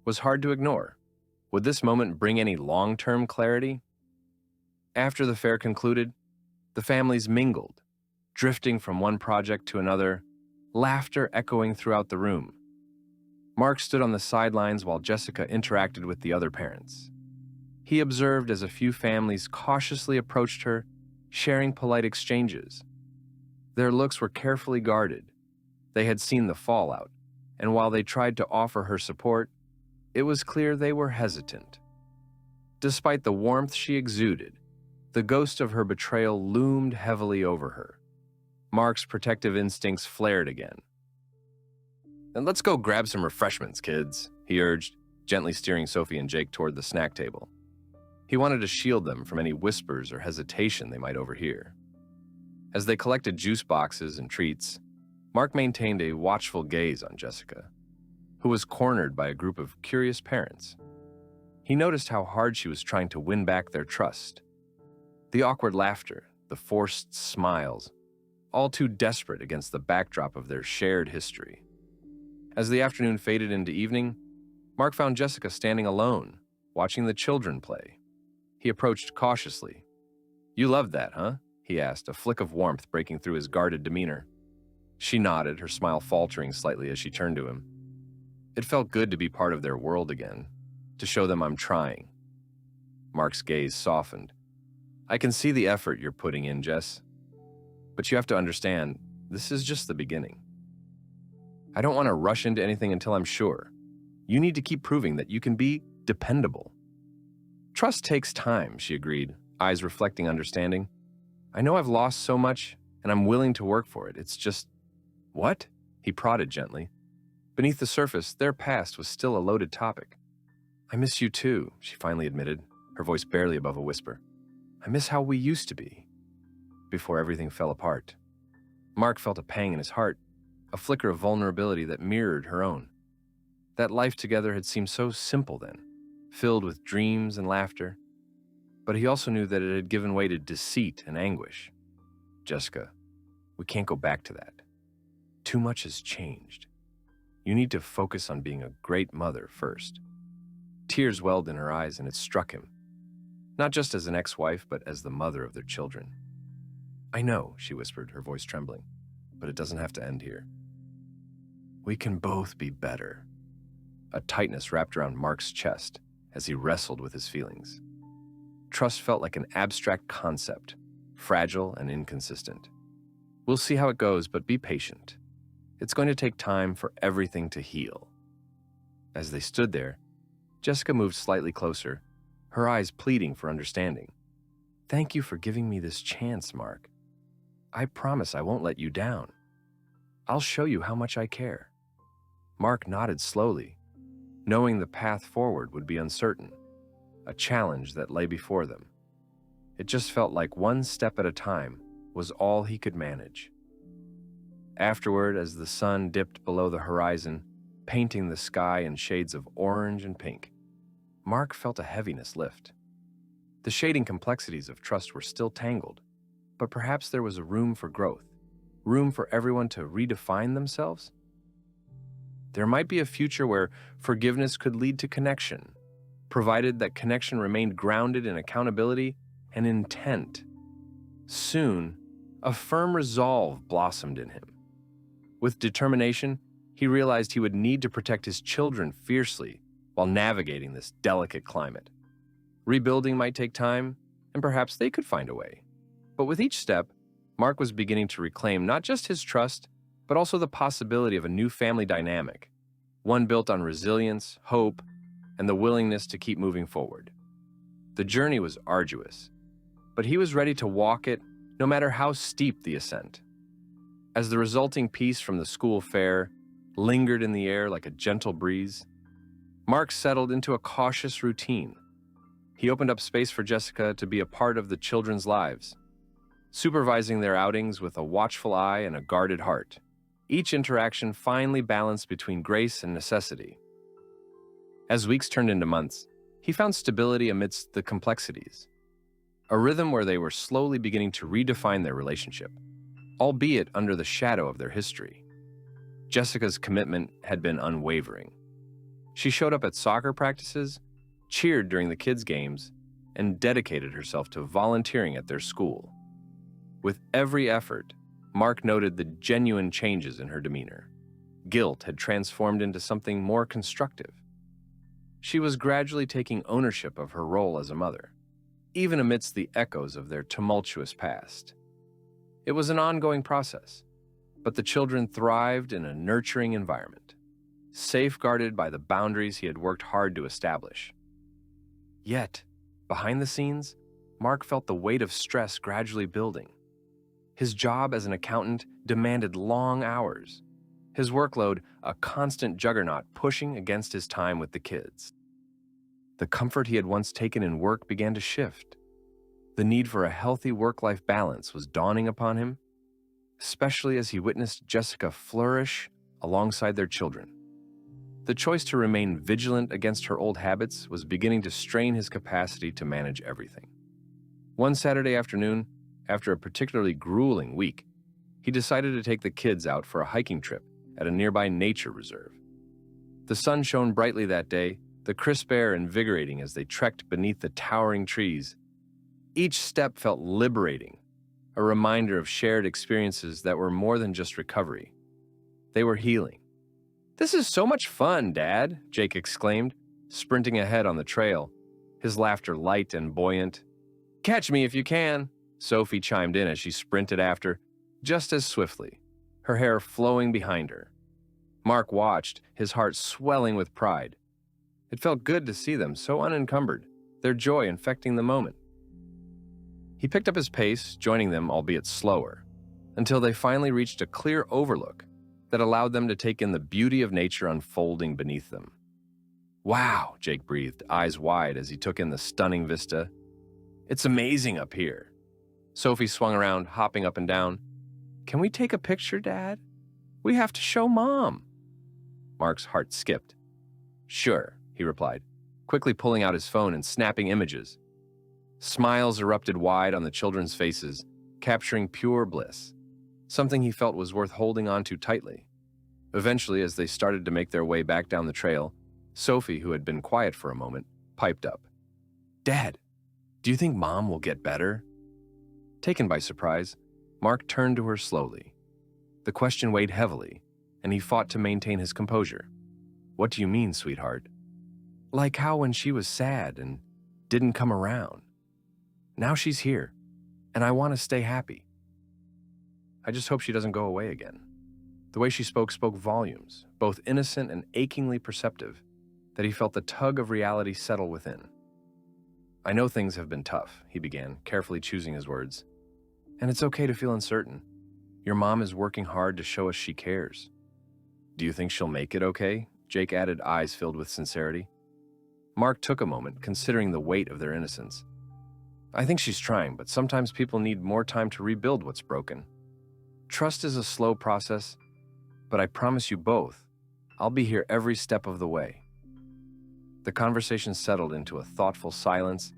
was hard to ignore. Would this moment bring any long-term clarity? After the fair concluded, the families mingled, drifting from one project to another, laughter echoing throughout the room. Mark stood on the sidelines while Jessica interacted with the other parents. He observed as a few families cautiously approached her, sharing polite exchanges. Their looks were carefully guarded. They had seen the fallout, and while they tried to offer her support, it was clear they were hesitant. Despite the warmth she exuded, the ghost of her betrayal loomed heavily over her. Mark's protective instincts flared again. "Then let's go grab some refreshments, kids," he urged, gently steering Sophie and Jake toward the snack table. He wanted to shield them from any whispers or hesitation they might overhear. As they collected juice boxes and treats, Mark maintained a watchful gaze on Jessica, who was cornered by a group of curious parents. He noticed how hard she was trying to win back their trust. The awkward laughter, the forced smiles, all too desperate against the backdrop of their shared history. As the afternoon faded into evening, Mark found Jessica standing alone, watching the children play. He approached cautiously. "You loved that, huh?" he asked, a flick of warmth breaking through his guarded demeanor. She nodded, her smile faltering slightly as she turned to him. "It felt good to be part of their world again, to show them I'm trying." Mark's gaze softened. "I can see the effort you're putting in, Jess. But you have to understand, this is just the beginning. I don't want to rush into anything until I'm sure. You need to keep proving that you can be dependable." "Trust takes time," she agreed, eyes reflecting understanding. "I know I've lost so much, and I'm willing to work for it. It's just—" "What?" he prodded gently. Beneath the surface, their past was still a loaded topic. "I miss you too," she finally admitted, her voice barely above a whisper. "I miss how we used to be, before everything fell apart." Mark felt a pang in his heart, a flicker of vulnerability that mirrored her own. That life together had seemed so simple then, filled with dreams and laughter. But he also knew that it had given way to deceit and anguish. "Jessica, we can't go back to that. Too much has changed. You need to focus on being a great mother first." Tears welled in her eyes, and it struck him. Not just as an ex-wife, but as the mother of their children. "I know," she whispered, her voice trembling, "but it doesn't have to end here. We can both be better." A tightness wrapped around Mark's chest as he wrestled with his feelings. Trust felt like an abstract concept, fragile and inconsistent. "We'll see how it goes, but be patient. It's going to take time for everything to heal." As they stood there, Jessica moved slightly closer, her eyes pleading for understanding. "Thank you for giving me this chance, Mark. I promise I won't let you down. I'll show you how much I care." Mark nodded slowly, knowing the path forward would be uncertain, a challenge that lay before them. It just felt like one step at a time was all he could manage. Afterward, as the sun dipped below the horizon, painting the sky in shades of orange and pink, Mark felt a heaviness lift. The shading complexities of trust were still tangled, but perhaps there was a room for growth, room for everyone to redefine themselves. There might be a future where forgiveness could lead to connection, provided that connection remained grounded in accountability and intent. Soon, a firm resolve blossomed in him. With determination, he realized he would need to protect his children fiercely while navigating this delicate climate. Rebuilding might take time, and perhaps they could find a way. But with each step, Mark was beginning to reclaim not just his trust, but also the possibility of a new family dynamic, one built on resilience, hope, and the willingness to keep moving forward. The journey was arduous, but he was ready to walk it no matter how steep the ascent. As the resulting peace from the school fair lingered in the air like a gentle breeze, Mark settled into a cautious routine. He opened up space for Jessica to be a part of the children's lives, supervising their outings with a watchful eye and a guarded heart. Each interaction finely balanced between grace and necessity. As weeks turned into months, he found stability amidst the complexities, a rhythm where they were slowly beginning to redefine their relationship, albeit under the shadow of their history. Jessica's commitment had been unwavering. She showed up at soccer practices, cheered during the kids' games, and dedicated herself to volunteering at their school. With every effort, Mark noted the genuine changes in her demeanor. Guilt had transformed into something more constructive. She was gradually taking ownership of her role as a mother, even amidst the echoes of their tumultuous past. It was an ongoing process, but the children thrived in a nurturing environment, safeguarded by the boundaries he had worked hard to establish. Yet, behind the scenes, Mark felt the weight of stress gradually building. His job as an accountant demanded long hours. his workload a constant juggernaut pushing against his time with the kids. The comfort he had once taken in work began to shift. The need for a healthy work-life balance was dawning upon him, especially as he witnessed Jessica flourish alongside their children. The choice to remain vigilant against her old habits was beginning to strain his capacity to manage everything. One Saturday afternoon, after a particularly grueling week, he decided to take the kids out for a hiking trip at a nearby nature reserve. The sun shone brightly that day, the crisp air invigorating as they trekked beneath the towering trees. Each step felt liberating, a reminder of shared experiences that were more than just recovery. They were healing. "This is so much fun, Dad," Jake exclaimed, sprinting ahead on the trail, his laughter light and buoyant. "Catch me if you can," Sophie chimed in as she sprinted after, just as swiftly, her hair flowing behind her. Mark watched, his heart swelling with pride. It felt good to see them so unencumbered, their joy infecting the moment. He picked up his pace, joining them, albeit slower, until they finally reached a clear overlook that allowed them to take in the beauty of nature unfolding beneath them. "Wow," Jake breathed, eyes wide as he took in the stunning vista. "It's amazing up here." Sophie swung around, hopping up and down. "Can we take a picture, Dad? We have to show Mom." Mark's heart skipped. "Sure," he replied, quickly pulling out his phone and snapping images. Smiles erupted wide on the children's faces, capturing pure bliss, something he felt was worth holding on to tightly. Eventually, as they started to make their way back down the trail, Sophie, who had been quiet for a moment, piped up. "Dad, do you think Mom will get better?" Taken by surprise, Mark turned to her slowly. The question weighed heavily, and he fought to maintain his composure. "What do you mean, sweetheart?" "Like how when she was sad and didn't come around. Now she's here, and I want to stay happy. I just hope she doesn't go away again." The way she spoke volumes, both innocent and achingly perceptive, that he felt the tug of reality settle within. "I know things have been tough," he began, carefully choosing his words. "And it's okay to feel uncertain. Your mom is working hard to show us she cares." "Do you think she'll make it okay?" Jake added, eyes filled with sincerity. Mark took a moment, considering the weight of their innocence. "I think she's trying, but sometimes people need more time to rebuild what's broken. Trust is a slow process, but I promise you both, I'll be here every step of the way." The conversation settled into a thoughtful silence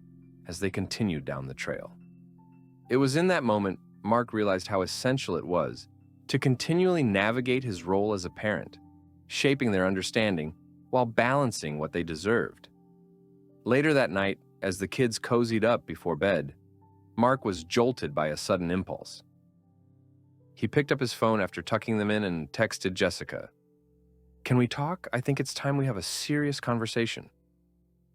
as they continued down the trail. It was in that moment Mark realized how essential it was to continually navigate his role as a parent, shaping their understanding while balancing what they deserved. Later that night, as the kids cozied up before bed, Mark was jolted by a sudden impulse. He picked up his phone after tucking them in and texted Jessica. "Can we talk? I think it's time we have a serious conversation."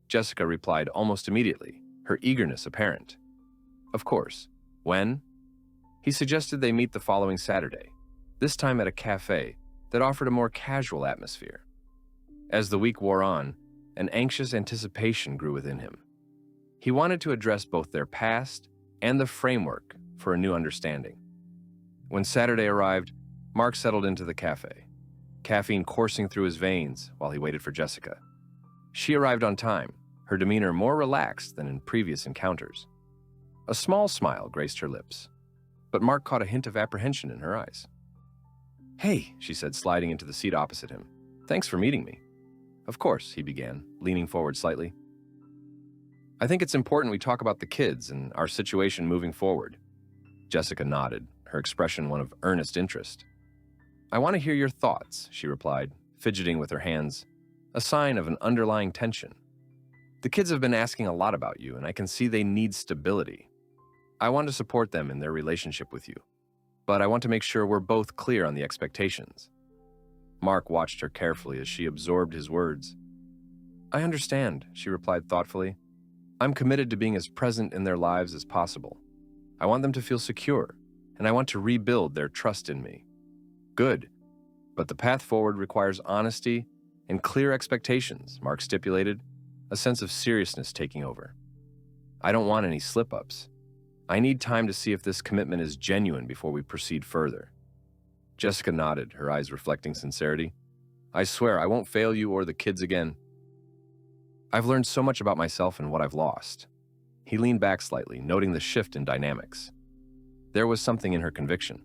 Jessica replied almost immediately, her eagerness apparent. "Of course. When?" He suggested they meet the following Saturday, this time at a cafe that offered a more casual atmosphere. As the week wore on, an anxious anticipation grew within him. He wanted to address both their past and the framework for a new understanding. When Saturday arrived, Mark settled into the cafe, caffeine coursing through his veins while he waited for Jessica. She arrived on time, her demeanor more relaxed than in previous encounters. A small smile graced her lips, but Mark caught a hint of apprehension in her eyes. "Hey," she said, sliding into the seat opposite him. "Thanks for meeting me." "Of course," he began, leaning forward slightly. "I think it's important we talk about the kids and our situation moving forward." Jessica nodded, her expression one of earnest interest. "I want to hear your thoughts," she replied, fidgeting with her hands, a sign of an underlying tension. "The kids have been asking a lot about you, and I can see they need stability. I want to support them in their relationship with you, but I want to make sure we're both clear on the expectations." Mark watched her carefully as she absorbed his words. "I understand," she replied thoughtfully. "I'm committed to being as present in their lives as possible. I want them to feel secure, and I want to rebuild their trust in me." "Good, but the path forward requires honesty and clear expectations," Mark stipulated, a sense of seriousness taking over. "I don't want any slip-ups. I need time to see if this commitment is genuine before we proceed further." Jessica nodded, her eyes reflecting sincerity. I swear I won't fail you or the kids again. I've learned so much about myself and what I've lost. He leaned back slightly, noting the shift in dynamics. There was something in her conviction.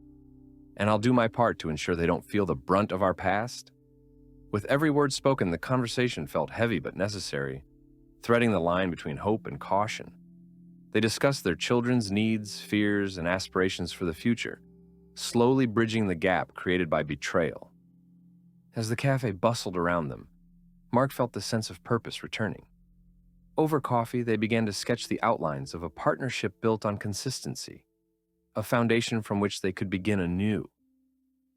And I'll do my part to ensure they don't feel the brunt of our past. With every word spoken, the conversation felt heavy but necessary, threading the line between hope and caution. They discussed their children's needs, fears, and aspirations for the future, slowly bridging the gap created by betrayal. As the cafe bustled around them, Mark felt the sense of purpose returning. Over coffee, they began to sketch the outlines of a partnership built on consistency, a foundation from which they could begin anew.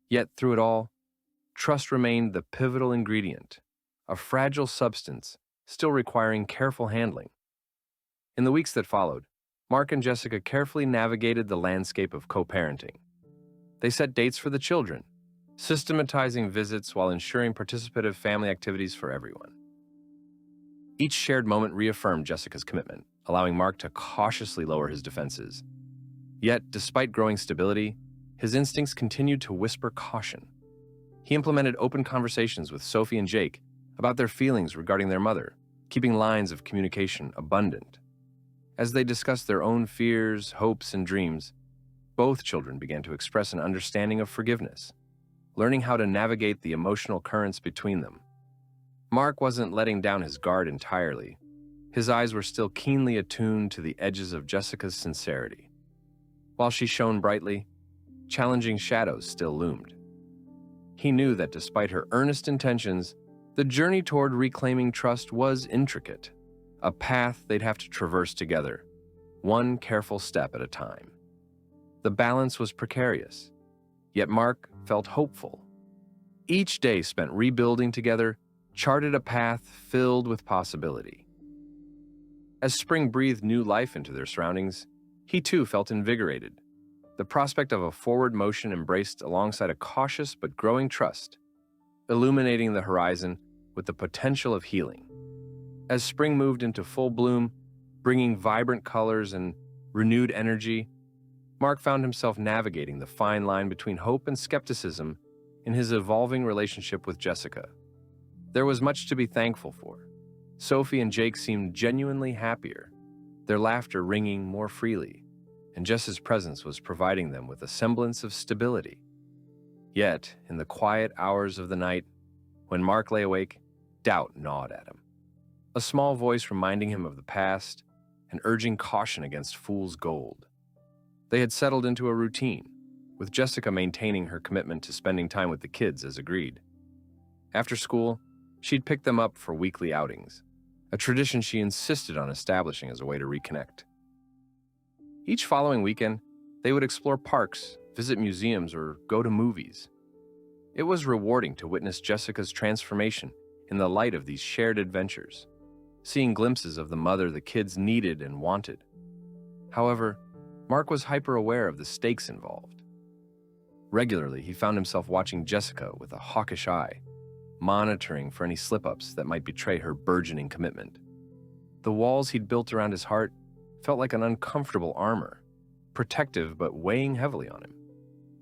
Yet through it all, trust remained the pivotal ingredient, a fragile substance still requiring careful handling. In the weeks that followed, Mark and Jessica carefully navigated the landscape of co-parenting. They set dates for the children, systematizing visits while ensuring participative family activities for everyone. Each shared moment reaffirmed Jessica's commitment, allowing Mark to cautiously lower his defenses. Yet, despite growing stability, his instincts continued to whisper caution. He implemented open conversations with Sophie and Jake about their feelings regarding their mother, keeping lines of communication abundant. As they discussed their own fears, hopes, and dreams, both children began to express an understanding of forgiveness, learning how to navigate the emotional currents between them. Mark wasn't letting down his guard entirely. His eyes were still keenly attuned to the edges of Jessica's sincerity. While she shone brightly, challenging shadows still loomed. He knew that despite her earnest intentions, the journey toward reclaiming trust was intricate, a path they'd have to traverse together, one careful step at a time. The balance was precarious, yet Mark felt hopeful. Each day spent rebuilding together charted a path filled with possibility. As spring breathed new life into their surroundings, he too felt invigorated. The prospect of a forward motion embraced alongside a cautious but growing trust, illuminating the horizon with the potential of healing. As spring moved into full bloom, bringing vibrant colors and renewed energy, Mark found himself navigating the fine line between hope and skepticism in his evolving relationship with Jessica. There was much to be thankful for. Sophie and Jake seemed genuinely happier, their laughter ringing more freely, and Jess's presence was providing them with a semblance of stability. Yet, in the quiet hours of the night, when Mark lay awake, doubt gnawed at him. A small voice reminding him of the past and urging caution against fool's gold. They had settled into a routine, with Jessica maintaining her commitment to spending time with the kids as agreed. After school, she'd pick them up for weekly outings, a tradition she insisted on establishing as a way to reconnect. Each following weekend, they would explore parks, visit museums, or go to movies. It was rewarding to witness Jessica's transformation in the light of these shared adventures, seeing glimpses of the mother the kids needed and wanted. However, Mark was hyper-aware of the stakes involved. Regularly, he found himself watching Jessica with a hawkish eye, monitoring for any slip-ups that might betray her burgeoning commitment. The walls he'd built around his heart felt like an uncomfortable armor, protective but weighing heavily on him.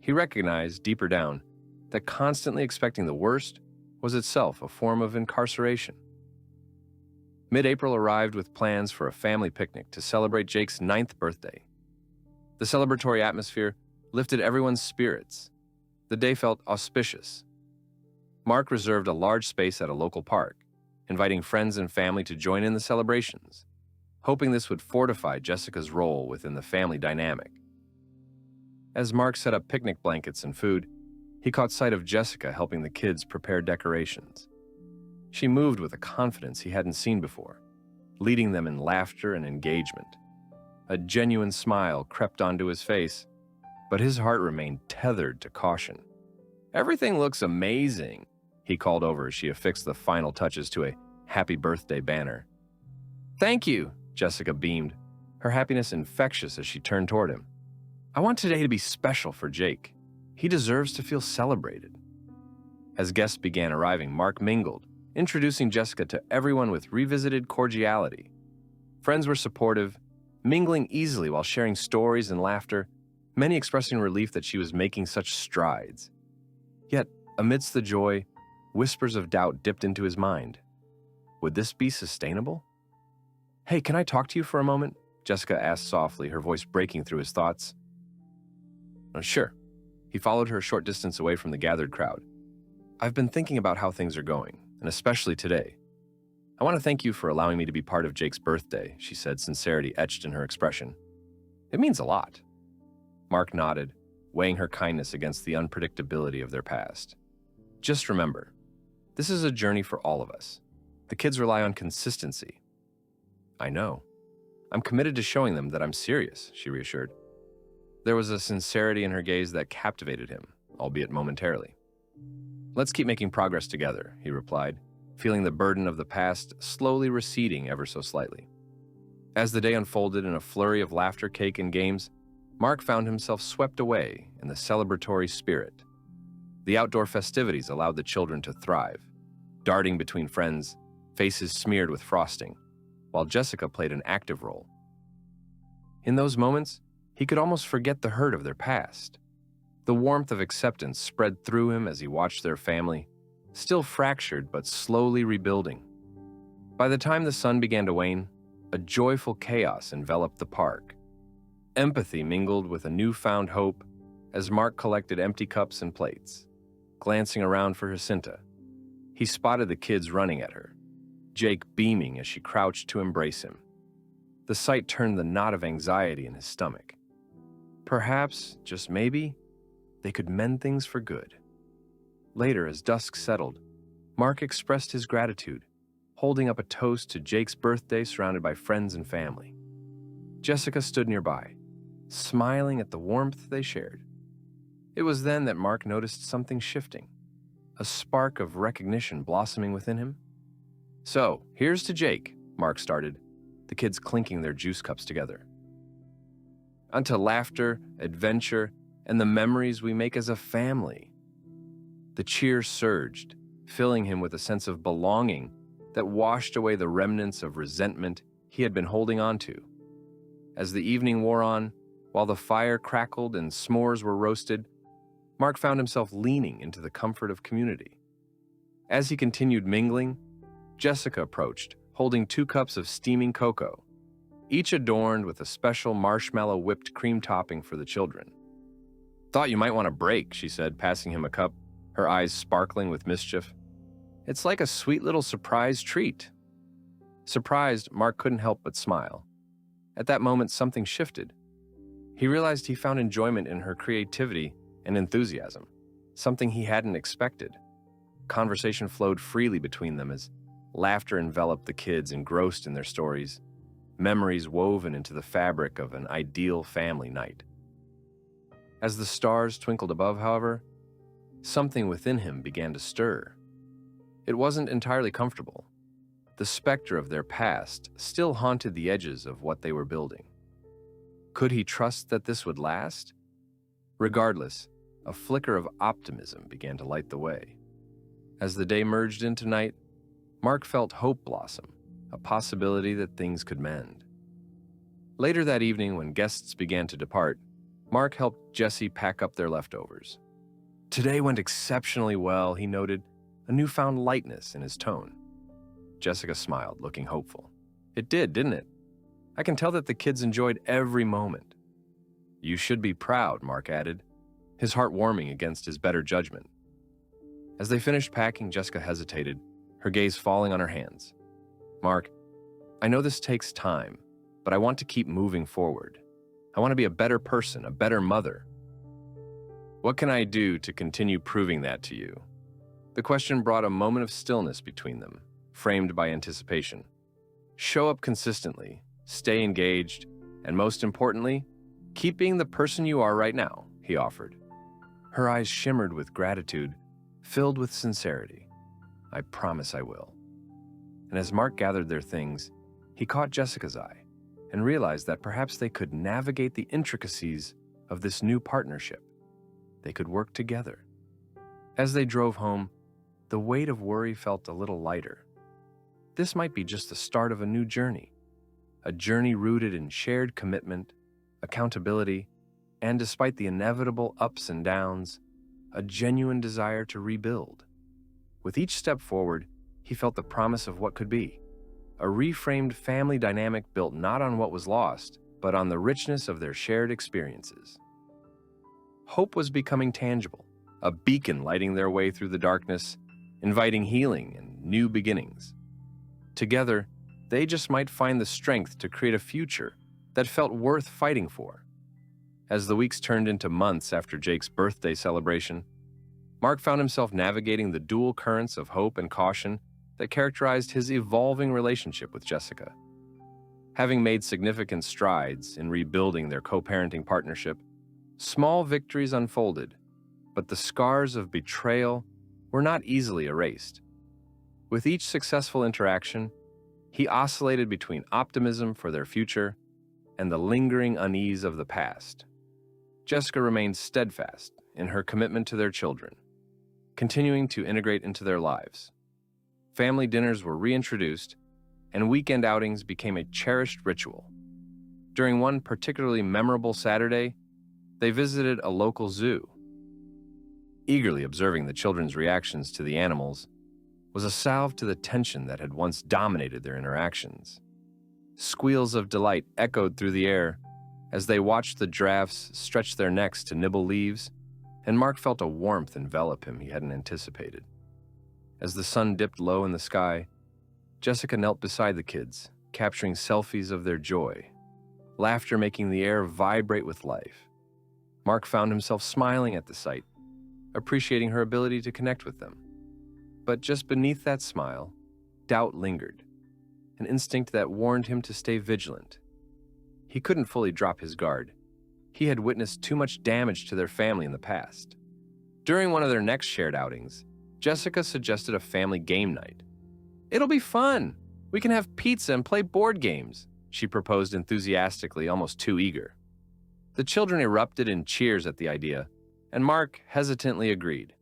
He recognized, deeper down, that constantly expecting the worst was itself a form of incarceration. Mid-April arrived with plans for a family picnic to celebrate Jake's 9th birthday. The celebratory atmosphere lifted everyone's spirits. The day felt auspicious. Mark reserved a large space at a local park, inviting friends and family to join in the celebrations, hoping this would fortify Jessica's role within the family dynamic. As Mark set up picnic blankets and food, he caught sight of Jessica helping the kids prepare decorations. She moved with a confidence he hadn't seen before, leading them in laughter and engagement. A genuine smile crept onto his face, but his heart remained tethered to caution. "Everything looks amazing," he called over as she affixed the final touches to a happy birthday banner. "Thank you," Jessica beamed, her happiness infectious as she turned toward him. "I want today to be special for Jake. He deserves to feel celebrated." As guests began arriving, Mark mingled, introducing Jessica to everyone with revisited cordiality. Friends were supportive, mingling easily while sharing stories and laughter, many expressing relief that she was making such strides. Yet, amidst the joy, whispers of doubt dipped into his mind. Would this be sustainable? "Hey, can I talk to you for a moment?" Jessica asked softly, her voice breaking through his thoughts. Sure." He followed her a short distance away from the gathered crowd. "I've been thinking about how things are going, and especially today. I want to thank you for allowing me to be part of Jake's birthday," she said, sincerity etched in her expression. "It means a lot." Mark nodded, weighing her kindness against the unpredictability of their past. "Just remember, this is a journey for all of us. The kids rely on consistency." "I know. I'm committed to showing them that I'm serious," she reassured. There was a sincerity in her gaze that captivated him, albeit momentarily. "Let's keep making progress together," he replied, feeling the burden of the past slowly receding ever so slightly. As the day unfolded in a flurry of laughter, cake, and games, Mark found himself swept away in the celebratory spirit. The outdoor festivities allowed the children to thrive, darting between friends, faces smeared with frosting, while Jessica played an active role. In those moments, he could almost forget the hurt of their past. The warmth of acceptance spread through him as he watched their family, still fractured but slowly rebuilding. By the time the sun began to wane, a joyful chaos enveloped the park. Empathy mingled with a newfound hope as Mark collected empty cups and plates. Glancing around for Jacinta, he spotted the kids running at her, Jake beaming as she crouched to embrace him. The sight turned the knot of anxiety in his stomach. Perhaps, just maybe, they could mend things for good. Later, as dusk settled, Mark expressed his gratitude, holding up a toast to Jake's birthday surrounded by friends and family. Jessica stood nearby, smiling at the warmth they shared. It was then that Mark noticed something shifting, a spark of recognition blossoming within him. "So, here's to Jake," Mark started, the kids clinking their juice cups together. "Onto laughter, adventure, and the memories we make as a family." The cheers surged, filling him with a sense of belonging that washed away the remnants of resentment he had been holding on to. As the evening wore on, while the fire crackled and s'mores were roasted, Mark found himself leaning into the comfort of community. As he continued mingling, Jessica approached, holding 2 cups of steaming cocoa, each adorned with a special marshmallow whipped cream topping for the children. "Thought you might want a break," she said, passing him a cup, her eyes sparkling with mischief. "It's like a sweet little surprise treat." Surprised, Mark couldn't help but smile. At that moment, something shifted. He realized he found enjoyment in her creativity and enthusiasm, something he hadn't expected. Conversation flowed freely between them as laughter enveloped the kids engrossed in their stories, memories woven into the fabric of an ideal family night. As the stars twinkled above, however, something within him began to stir. It wasn't entirely comfortable. The specter of their past still haunted the edges of what they were building. Could he trust that this would last? Regardless, a flicker of optimism began to light the way. As the day merged into night, Mark felt hope blossom, a possibility that things could mend. Later that evening, when guests began to depart, Mark helped Jesse pack up their leftovers. "Today went exceptionally well," he noted, a newfound lightness in his tone. Jessica smiled, looking hopeful. "It did, didn't it? I can tell that the kids enjoyed every moment." "You should be proud," Mark added, his heart warming against his better judgment. As they finished packing, Jessica hesitated, her gaze falling on her hands. "Mark, I know this takes time, but I want to keep moving forward. I want to be a better person, a better mother." "What can I do to continue proving that to you?" The question brought a moment of stillness between them, framed by anticipation. "Show up consistently, stay engaged, and most importantly, keep being the person you are right now," he offered. Her eyes shimmered with gratitude, filled with sincerity. "I promise I will." And as Mark gathered their things, he caught Jessica's eye and realized that perhaps they could navigate the intricacies of this new partnership. They could work together. As they drove home, the weight of worry felt a little lighter. This might be just the start of a new journey, a journey rooted in shared commitment, accountability, and despite the inevitable ups and downs, a genuine desire to rebuild. With each step forward, he felt the promise of what could be, a reframed family dynamic built not on what was lost, but on the richness of their shared experiences. Hope was becoming tangible, a beacon lighting their way through the darkness, inviting healing and new beginnings. Together, they just might find the strength to create a future that felt worth fighting for. As the weeks turned into months after Jake's birthday celebration, Mark found himself navigating the dual currents of hope and caution that characterized his evolving relationship with Jessica. Having made significant strides in rebuilding their co-parenting partnership, small victories unfolded, but the scars of betrayal were not easily erased. With each successful interaction, he oscillated between optimism for their future and the lingering unease of the past. Jessica remained steadfast in her commitment to their children, continuing to integrate into their lives. Family dinners were reintroduced, and weekend outings became a cherished ritual. During one particularly memorable Saturday, they visited a local zoo. Eagerly observing the children's reactions to the animals was a salve to the tension that had once dominated their interactions. Squeals of delight echoed through the air as they watched the giraffes stretch their necks to nibble leaves, and Mark felt a warmth envelop him he hadn't anticipated. As the sun dipped low in the sky, Jessica knelt beside the kids, capturing selfies of their joy, laughter making the air vibrate with life. Mark found himself smiling at the sight, appreciating her ability to connect with them. But just beneath that smile, doubt lingered, an instinct that warned him to stay vigilant. He couldn't fully drop his guard. He had witnessed too much damage to their family in the past. During one of their next shared outings, Jessica suggested a family game night. "It'll be fun. We can have pizza and play board games," she proposed enthusiastically, almost too eager. The children erupted in cheers at the idea, and Mark hesitantly agreed.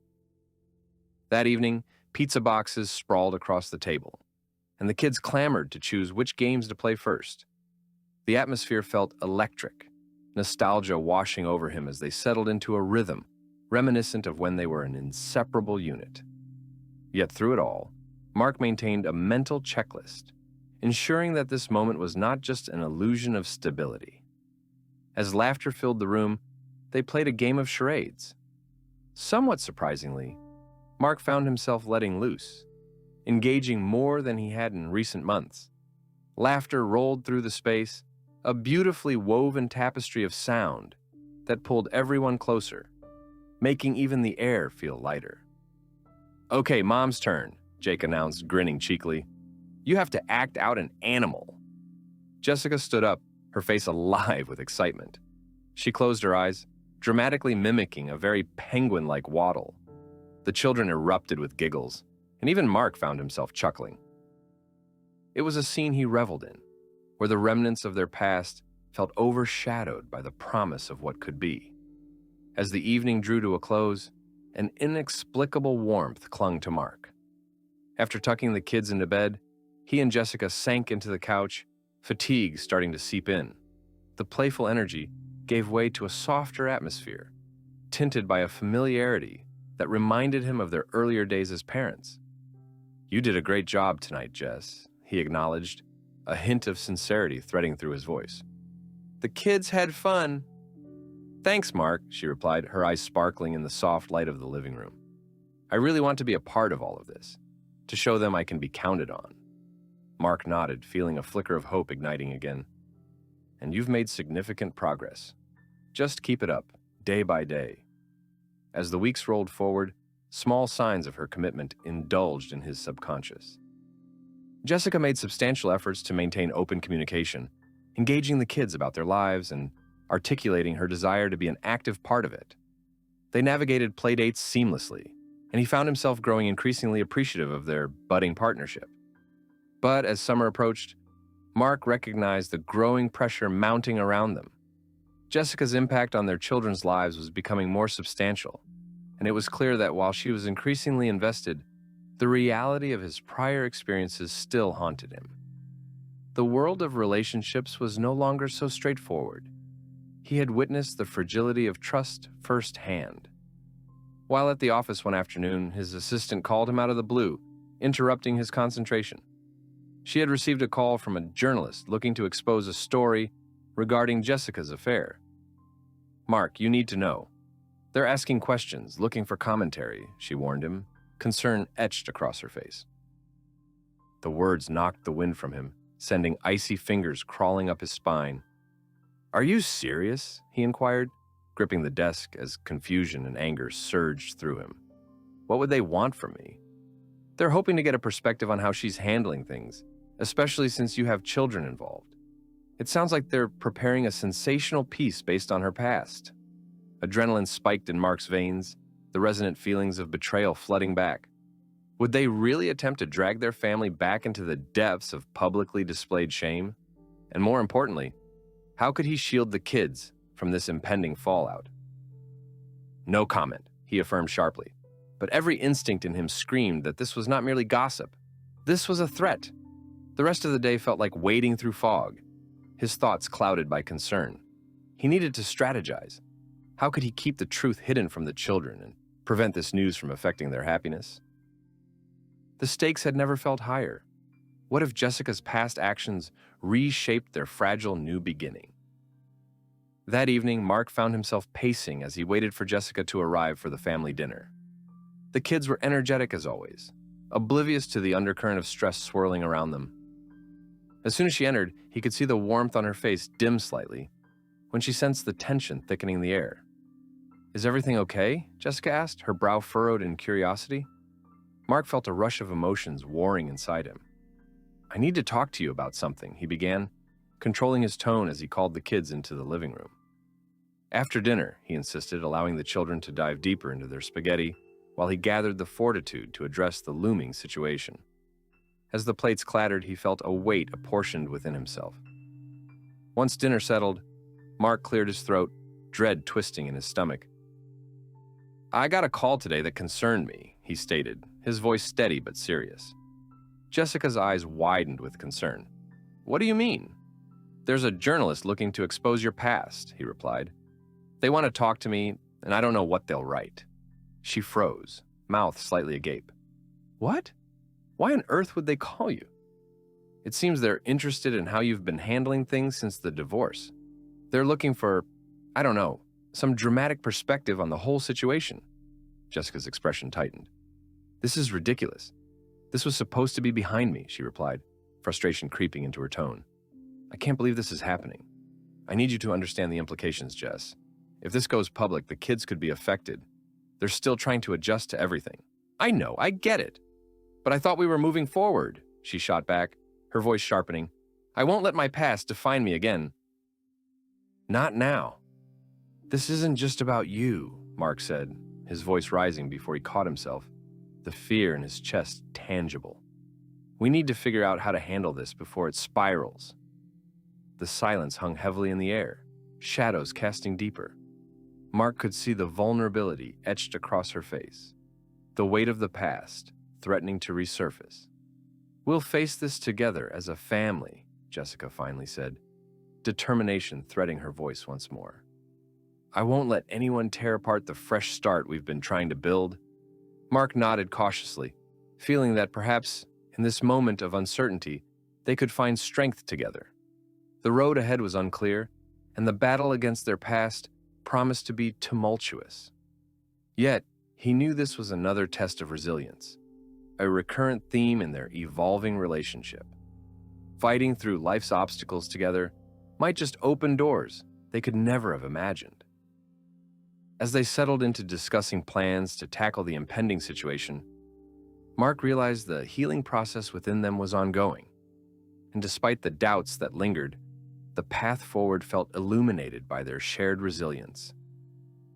That evening, pizza boxes sprawled across the table, and the kids clamored to choose which games to play first. The atmosphere felt electric, nostalgia washing over him as they settled into a rhythm reminiscent of when they were an inseparable unit. Yet through it all, Mark maintained a mental checklist, ensuring that this moment was not just an illusion of stability. As laughter filled the room, they played a game of charades. Somewhat surprisingly, Mark found himself letting loose, engaging more than he had in recent months. Laughter rolled through the space, a beautifully woven tapestry of sound that pulled everyone closer, making even the air feel lighter. "Okay, Mom's turn," Jake announced, grinning cheekily. "You have to act out an animal." Jessica stood up, her face alive with excitement. She closed her eyes, dramatically mimicking a very penguin-like waddle. The children erupted with giggles, and even Mark found himself chuckling. It was a scene he reveled in, where the remnants of their past felt overshadowed by the promise of what could be. As the evening drew to a close, an inexplicable warmth clung to Mark. After tucking the kids into bed, he and Jessica sank into the couch, fatigue starting to seep in. The playful energy gave way to a softer atmosphere, tinted by a familiarity that reminded him of their earlier days as parents. "You did a great job tonight, Jess," he acknowledged, a hint of sincerity threading through his voice. "The kids had fun." "Thanks, Mark," she replied, her eyes sparkling in the soft light of the living room. "I really want to be a part of all of this, to show them I can be counted on." Mark nodded, feeling a flicker of hope igniting again. "And you've made significant progress. Just keep it up, day by day." As the weeks rolled forward, small signs of her commitment indulged in his subconscious. Jessica made substantial efforts to maintain open communication, engaging the kids about their lives and articulating her desire to be an active part of it. They navigated playdates seamlessly, and he found himself growing increasingly appreciative of their budding partnership. But as summer approached, Mark recognized the growing pressure mounting around them. Jessica's impact on their children's lives was becoming more substantial, and it was clear that while she was increasingly invested, the reality of his prior experiences still haunted him. The world of relationships was no longer so straightforward. He had witnessed the fragility of trust firsthand. While at the office one afternoon, his assistant called him out of the blue, interrupting his concentration. She had received a call from a journalist looking to expose a story regarding Jessica's affair. "Mark, you need to know. They're asking questions, looking for commentary," she warned him, concern etched across her face. The words knocked the wind from him, sending icy fingers crawling up his spine. "Are you serious?" he inquired, gripping the desk as confusion and anger surged through him. "What would they want from me?" "They're hoping to get a perspective on how she's handling things, especially since you have children involved. It sounds like they're preparing a sensational piece based on her past." Adrenaline spiked in Mark's veins, the resonant feelings of betrayal flooding back. Would they really attempt to drag their family back into the depths of publicly displayed shame? And more importantly, how could he shield the kids from this impending fallout? "No comment," he affirmed sharply, but every instinct in him screamed that this was not merely gossip. This was a threat. The rest of the day felt like wading through fog, his thoughts clouded by concern. He needed to strategize. How could he keep the truth hidden from the children and prevent this news from affecting their happiness? The stakes had never felt higher. What if Jessica's past actions reshaped their fragile new beginning? That evening, Mark found himself pacing as he waited for Jessica to arrive for the family dinner. The kids were energetic as always, oblivious to the undercurrent of stress swirling around them. As soon as she entered, he could see the warmth on her face dim slightly when she sensed the tension thickening the air. "Is everything okay?" Jessica asked, her brow furrowed in curiosity. Mark felt a rush of emotions warring inside him. "I need to talk to you about something," he began, controlling his tone as he called the kids into the living room. "After dinner," he insisted, allowing the children to dive deeper into their spaghetti while he gathered the fortitude to address the looming situation. As the plates clattered, he felt a weight apportioned within himself. Once dinner settled, Mark cleared his throat, dread twisting in his stomach. "I got a call today that concerned me," he stated, his voice steady but serious. Jessica's eyes widened with concern. "What do you mean?" "There's a journalist looking to expose your past," he replied. "They want to talk to me, and I don't know what they'll write." She froze, mouth slightly agape. "What? Why on earth would they call you?" "It seems they're interested in how you've been handling things since the divorce. They're looking for, I don't know, some dramatic perspective on the whole situation." Jessica's expression tightened. "This is ridiculous. This was supposed to be behind me," she replied, frustration creeping into her tone. "I can't believe this is happening. I need you to understand the implications, Jess. If this goes public, the kids could be affected. They're still trying to adjust to everything." "I know, I get it. But I thought we were moving forward," she shot back, her voice sharpening. "I won't let my past define me again." "Not now. This isn't just about you," Mark said, his voice rising before he caught himself, the fear in his chest tangible. "We need to figure out how to handle this before it spirals." The silence hung heavily in the air, shadows casting deeper. Mark could see the vulnerability etched across her face, the weight of the past threatening to resurface. "We'll face this together as a family," Jessica finally said, determination threading her voice once more. "I won't let anyone tear apart the fresh start we've been trying to build." Mark nodded cautiously, feeling that perhaps in this moment of uncertainty, they could find strength together. The road ahead was unclear, and the battle against their past promised to be tumultuous. Yet, he knew this was another test of resilience, a recurrent theme in their evolving relationship. Fighting through life's obstacles together might just open doors they could never have imagined. As they settled into discussing plans to tackle the impending situation, Mark realized the healing process within them was ongoing, and despite the doubts that lingered, the path forward felt illuminated by their shared resilience.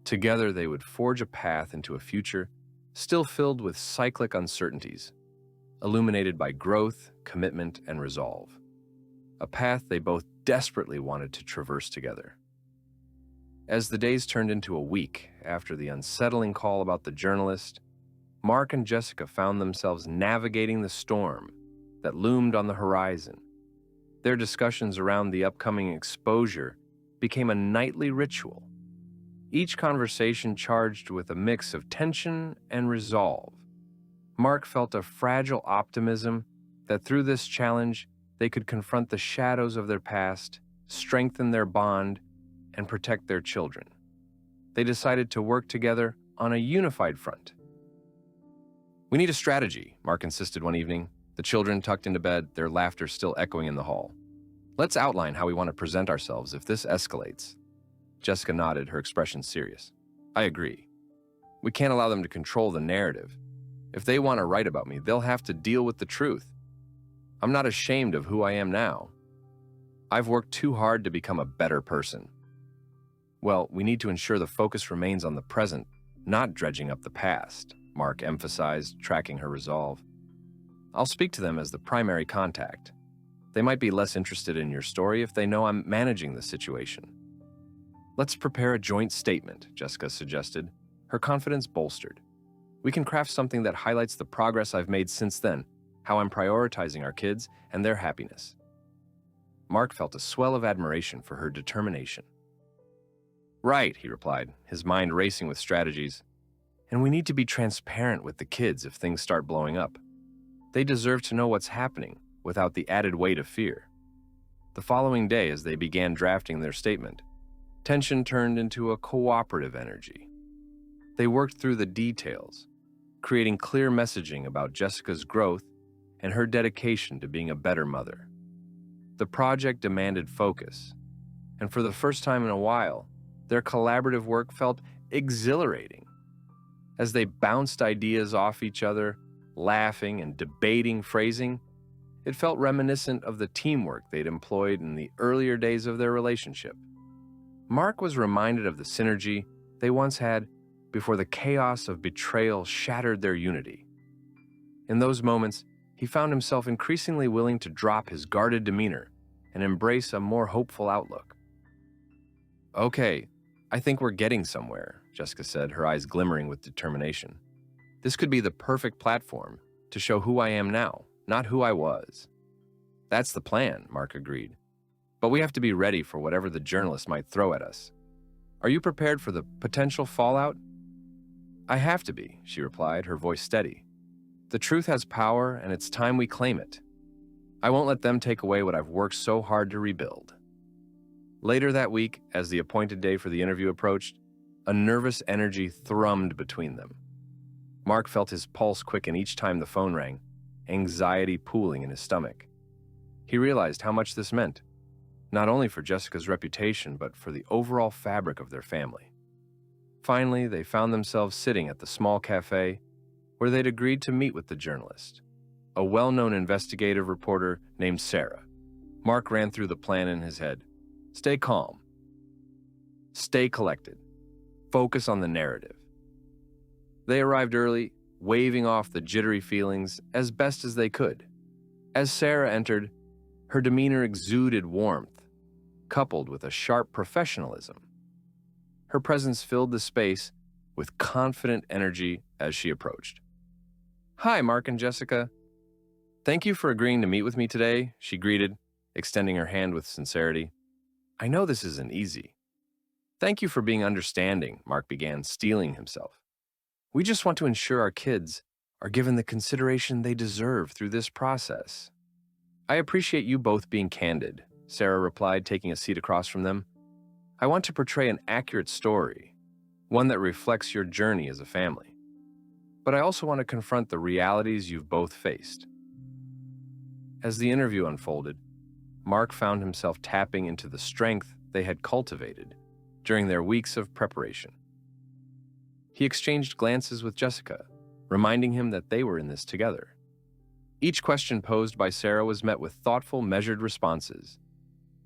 Together, they would forge a path into a future still filled with cyclic uncertainties, illuminated by growth, commitment, and resolve. A path they both desperately wanted to traverse together. As the days turned into a week after the unsettling call about the journalist, Mark and Jessica found themselves navigating the storm that loomed on the horizon. Their discussions around the upcoming exposure became a nightly ritual. each conversation charged with a mix of tension and resolve. Mark felt a fragile optimism that through this challenge, they could confront the shadows of their past, strengthen their bond, and protect their children. They decided to work together on a unified front. "We need a strategy," Mark insisted one evening, the children tucked into bed, their laughter still echoing in the hall. "Let's outline how we want to present ourselves if this escalates." Jessica nodded, her expression serious. "I agree. We can't allow them to control the narrative. If they want to write about me, they'll have to deal with the truth. I'm not ashamed of who I am now. I've worked too hard to become a better person." "Well, we need to ensure the focus remains on the present, not dredging up the past," Mark emphasized, tracking her resolve. "I'll speak to them as the primary contact. They might be less interested in your story if they know I'm managing the situation." "Let's prepare a joint statement," Jessica suggested, her confidence bolstered. "We can craft something that highlights the progress I've made since then, how I'm prioritizing our kids and their happiness." Mark felt a swell of admiration for her determination. "Right," he replied, his mind racing with strategies. "And we need to be transparent with the kids if things start blowing up. They deserve to know what's happening without the added weight of fear." The following day, as they began drafting their statement, tension turned into a cooperative energy. They worked through the details, creating clear messaging about Jessica's growth and her dedication to being a better mother. The project demanded focus, and for the first time in a while, their collaborative work felt exhilarating. As they bounced ideas off each other, laughing and debating phrasing, it felt reminiscent of the teamwork they'd employed in the earlier days of their relationship. Mark was reminded of the synergy they once had before the chaos of betrayal shattered their unity. In those moments, he found himself increasingly willing to drop his guarded demeanor and embrace a more hopeful outlook. "Okay, I think we're getting somewhere," Jessica said, her eyes glimmering with determination. "This could be the perfect platform to show who I am now, not who I was." "That's the plan," Mark agreed. "But we have to be ready for whatever the journalist might throw at us. Are you prepared for the potential fallout?" "I have to be," she replied, her voice steady. "The truth has power, and it's time we claim it. I won't let them take away what I've worked so hard to rebuild." Later that week, as the appointed day for the interview approached, a nervous energy thrummed between them. Mark felt his pulse quicken each time the phone rang, anxiety pooling in his stomach. He realized how much this meant, not only for Jessica's reputation, but for the overall fabric of their family. Finally, they found themselves sitting at the small cafe where they'd agreed to meet with the journalist, a well-known investigative reporter named Sarah. Mark ran through the plan in his head. Stay calm. Stay collected. Focus on the narrative. They arrived early, waving off the jittery feelings as best as they could. As Sarah entered, her demeanor exuded warmth, coupled with a sharp professionalism. Her presence filled the space with confident energy as she approached. "Hi, Mark and Jessica. Thank you for agreeing to meet with me today," she greeted, extending her hand with sincerity. "I know this isn't easy." "Thank you for being understanding," Mark began, steeling himself. "We just want to ensure our kids are given the consideration they deserve through this process." "I appreciate you both being candid," Sarah replied, taking a seat across from them. "I want to portray an accurate story, one that reflects your journey as a family. But I also want to confront the realities you've both faced." As the interview unfolded, Mark found himself tapping into the strength they had cultivated during their weeks of preparation. He exchanged glances with Jessica, reminding him that they were in this together. Each question posed by Sarah was met with thoughtful, measured responses.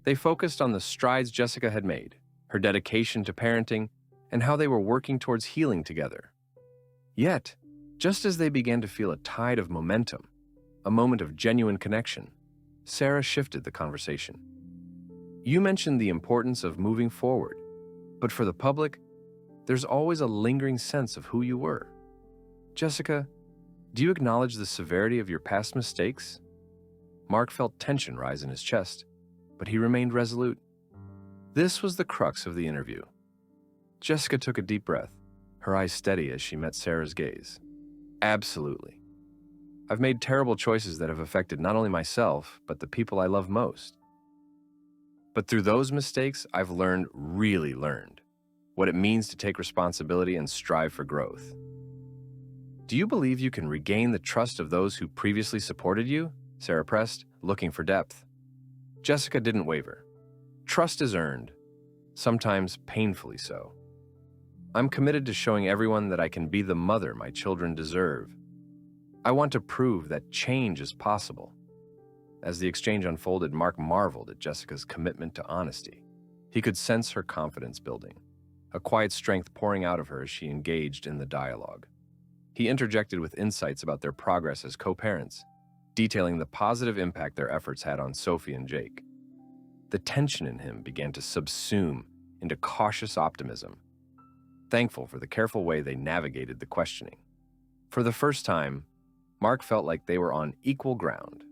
They focused on the strides Jessica had made, her dedication to parenting, and how they were working towards healing together. Yet, just as they began to feel a tide of momentum, a moment of genuine connection, Sarah shifted the conversation. "You mentioned the importance of moving forward, but for the public, there's always a lingering sense of who you were. Jessica, do you acknowledge the severity of your past mistakes?" Mark felt tension rise in his chest, but he remained resolute. This was the crux of the interview. Jessica took a deep breath, her eyes steady as she met Sarah's gaze. Absolutely. I've made terrible choices that have affected not only myself, but the people I love most. But through those mistakes, I've really learned, what it means to take responsibility and strive for growth. Do you believe you can regain the trust of those who previously supported you? Sarah pressed, looking for depth. Jessica didn't waver. Trust is earned, sometimes painfully so. I'm committed to showing everyone that I can be the mother my children deserve. I want to prove that change is possible. As the exchange unfolded, Mark marveled at Jessica's commitment to honesty. He could sense her confidence building, a quiet strength pouring out of her as she engaged in the dialogue. He interjected with insights about their progress as co-parents, detailing the positive impact their efforts had on Sophie and Jake. The tension in him began to subsume into cautious optimism, thankful for the careful way they navigated the questioning. For the first time, Mark felt like they were on equal ground,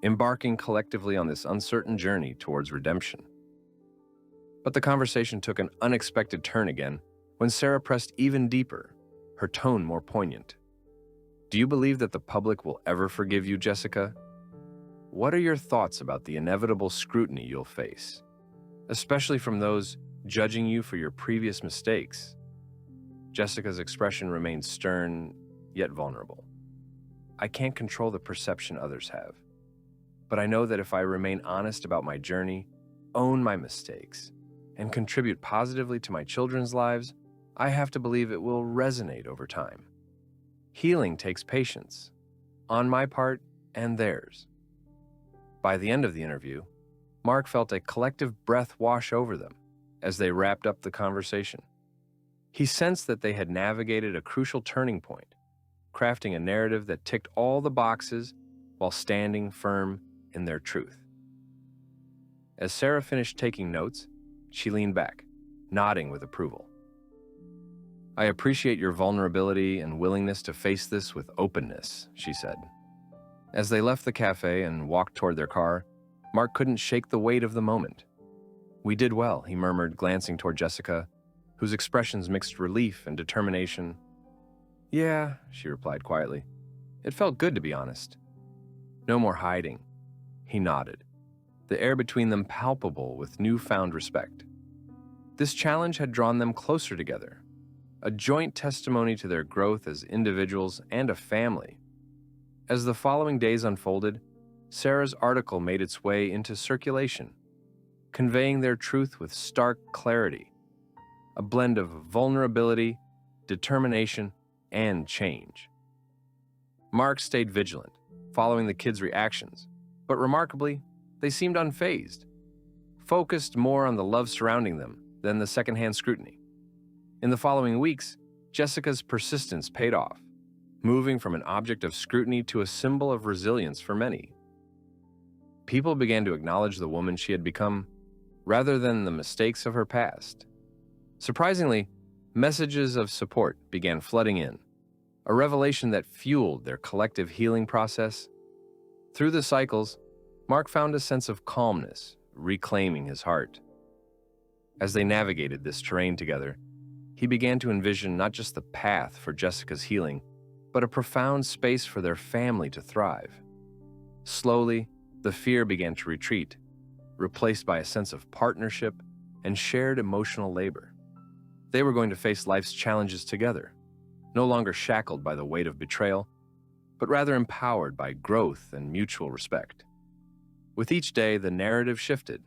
embarking collectively on this uncertain journey towards redemption. But the conversation took an unexpected turn again when Sarah pressed even deeper, her tone more poignant. Do you believe that the public will ever forgive you, Jessica? What are your thoughts about the inevitable scrutiny you'll face, especially from those judging you for your previous mistakes? Jessica's expression remained stern, yet vulnerable. I can't control the perception others have, but I know that if I remain honest about my journey, own my mistakes, and contribute positively to my children's lives, I have to believe it will resonate over time. Healing takes patience, on my part and theirs. By the end of the interview, Mark felt a collective breath wash over them as they wrapped up the conversation. He sensed that they had navigated a crucial turning point, crafting a narrative that ticked all the boxes while standing firm in their truth. As Sarah finished taking notes, she leaned back, nodding with approval. I appreciate your vulnerability and willingness to face this with openness, she said. As they left the cafe and walked toward their car, Mark couldn't shake the weight of the moment. We did well, he murmured, glancing toward Jessica, whose expressions mixed relief and determination. Yeah, she replied quietly. It felt good to be honest. No more hiding. He nodded, the air between them palpable with newfound respect. This challenge had drawn them closer together, a joint testimony to their growth as individuals and a family. As the following days unfolded, Sarah's article made its way into circulation, conveying their truth with stark clarity, a blend of vulnerability, determination, and change. Mark stayed vigilant, following the kids' reactions, but remarkably, they seemed unfazed, focused more on the love surrounding them than the secondhand scrutiny. In the following weeks, Jessica's persistence paid off, moving from an object of scrutiny to a symbol of resilience for many. People began to acknowledge the woman she had become, rather than the mistakes of her past. Surprisingly, messages of support began flooding in, a revelation that fueled their collective healing process. Through the cycles, Mark found a sense of calmness, reclaiming his heart. As they navigated this terrain together, he began to envision not just the path for Jessica's healing, but a profound space for their family to thrive. Slowly, the fear began to retreat, replaced by a sense of partnership and shared emotional labor. They were going to face life's challenges together, no longer shackled by the weight of betrayal, but rather empowered by growth and mutual respect. With each day, the narrative shifted,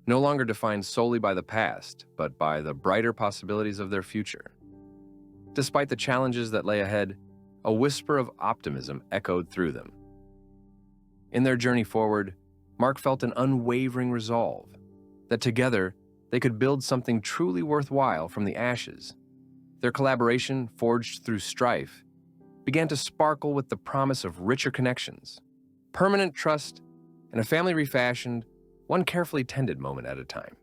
no longer defined solely by the past, but by the brighter possibilities of their future. Despite the challenges that lay ahead, a whisper of optimism echoed through them. In their journey forward, Mark felt an unwavering resolve that together they could build something truly worthwhile from the ashes. Their collaboration, forged through strife, began to sparkle with the promise of richer connections, permanent trust, and a family refashioned, one carefully tended moment at a time.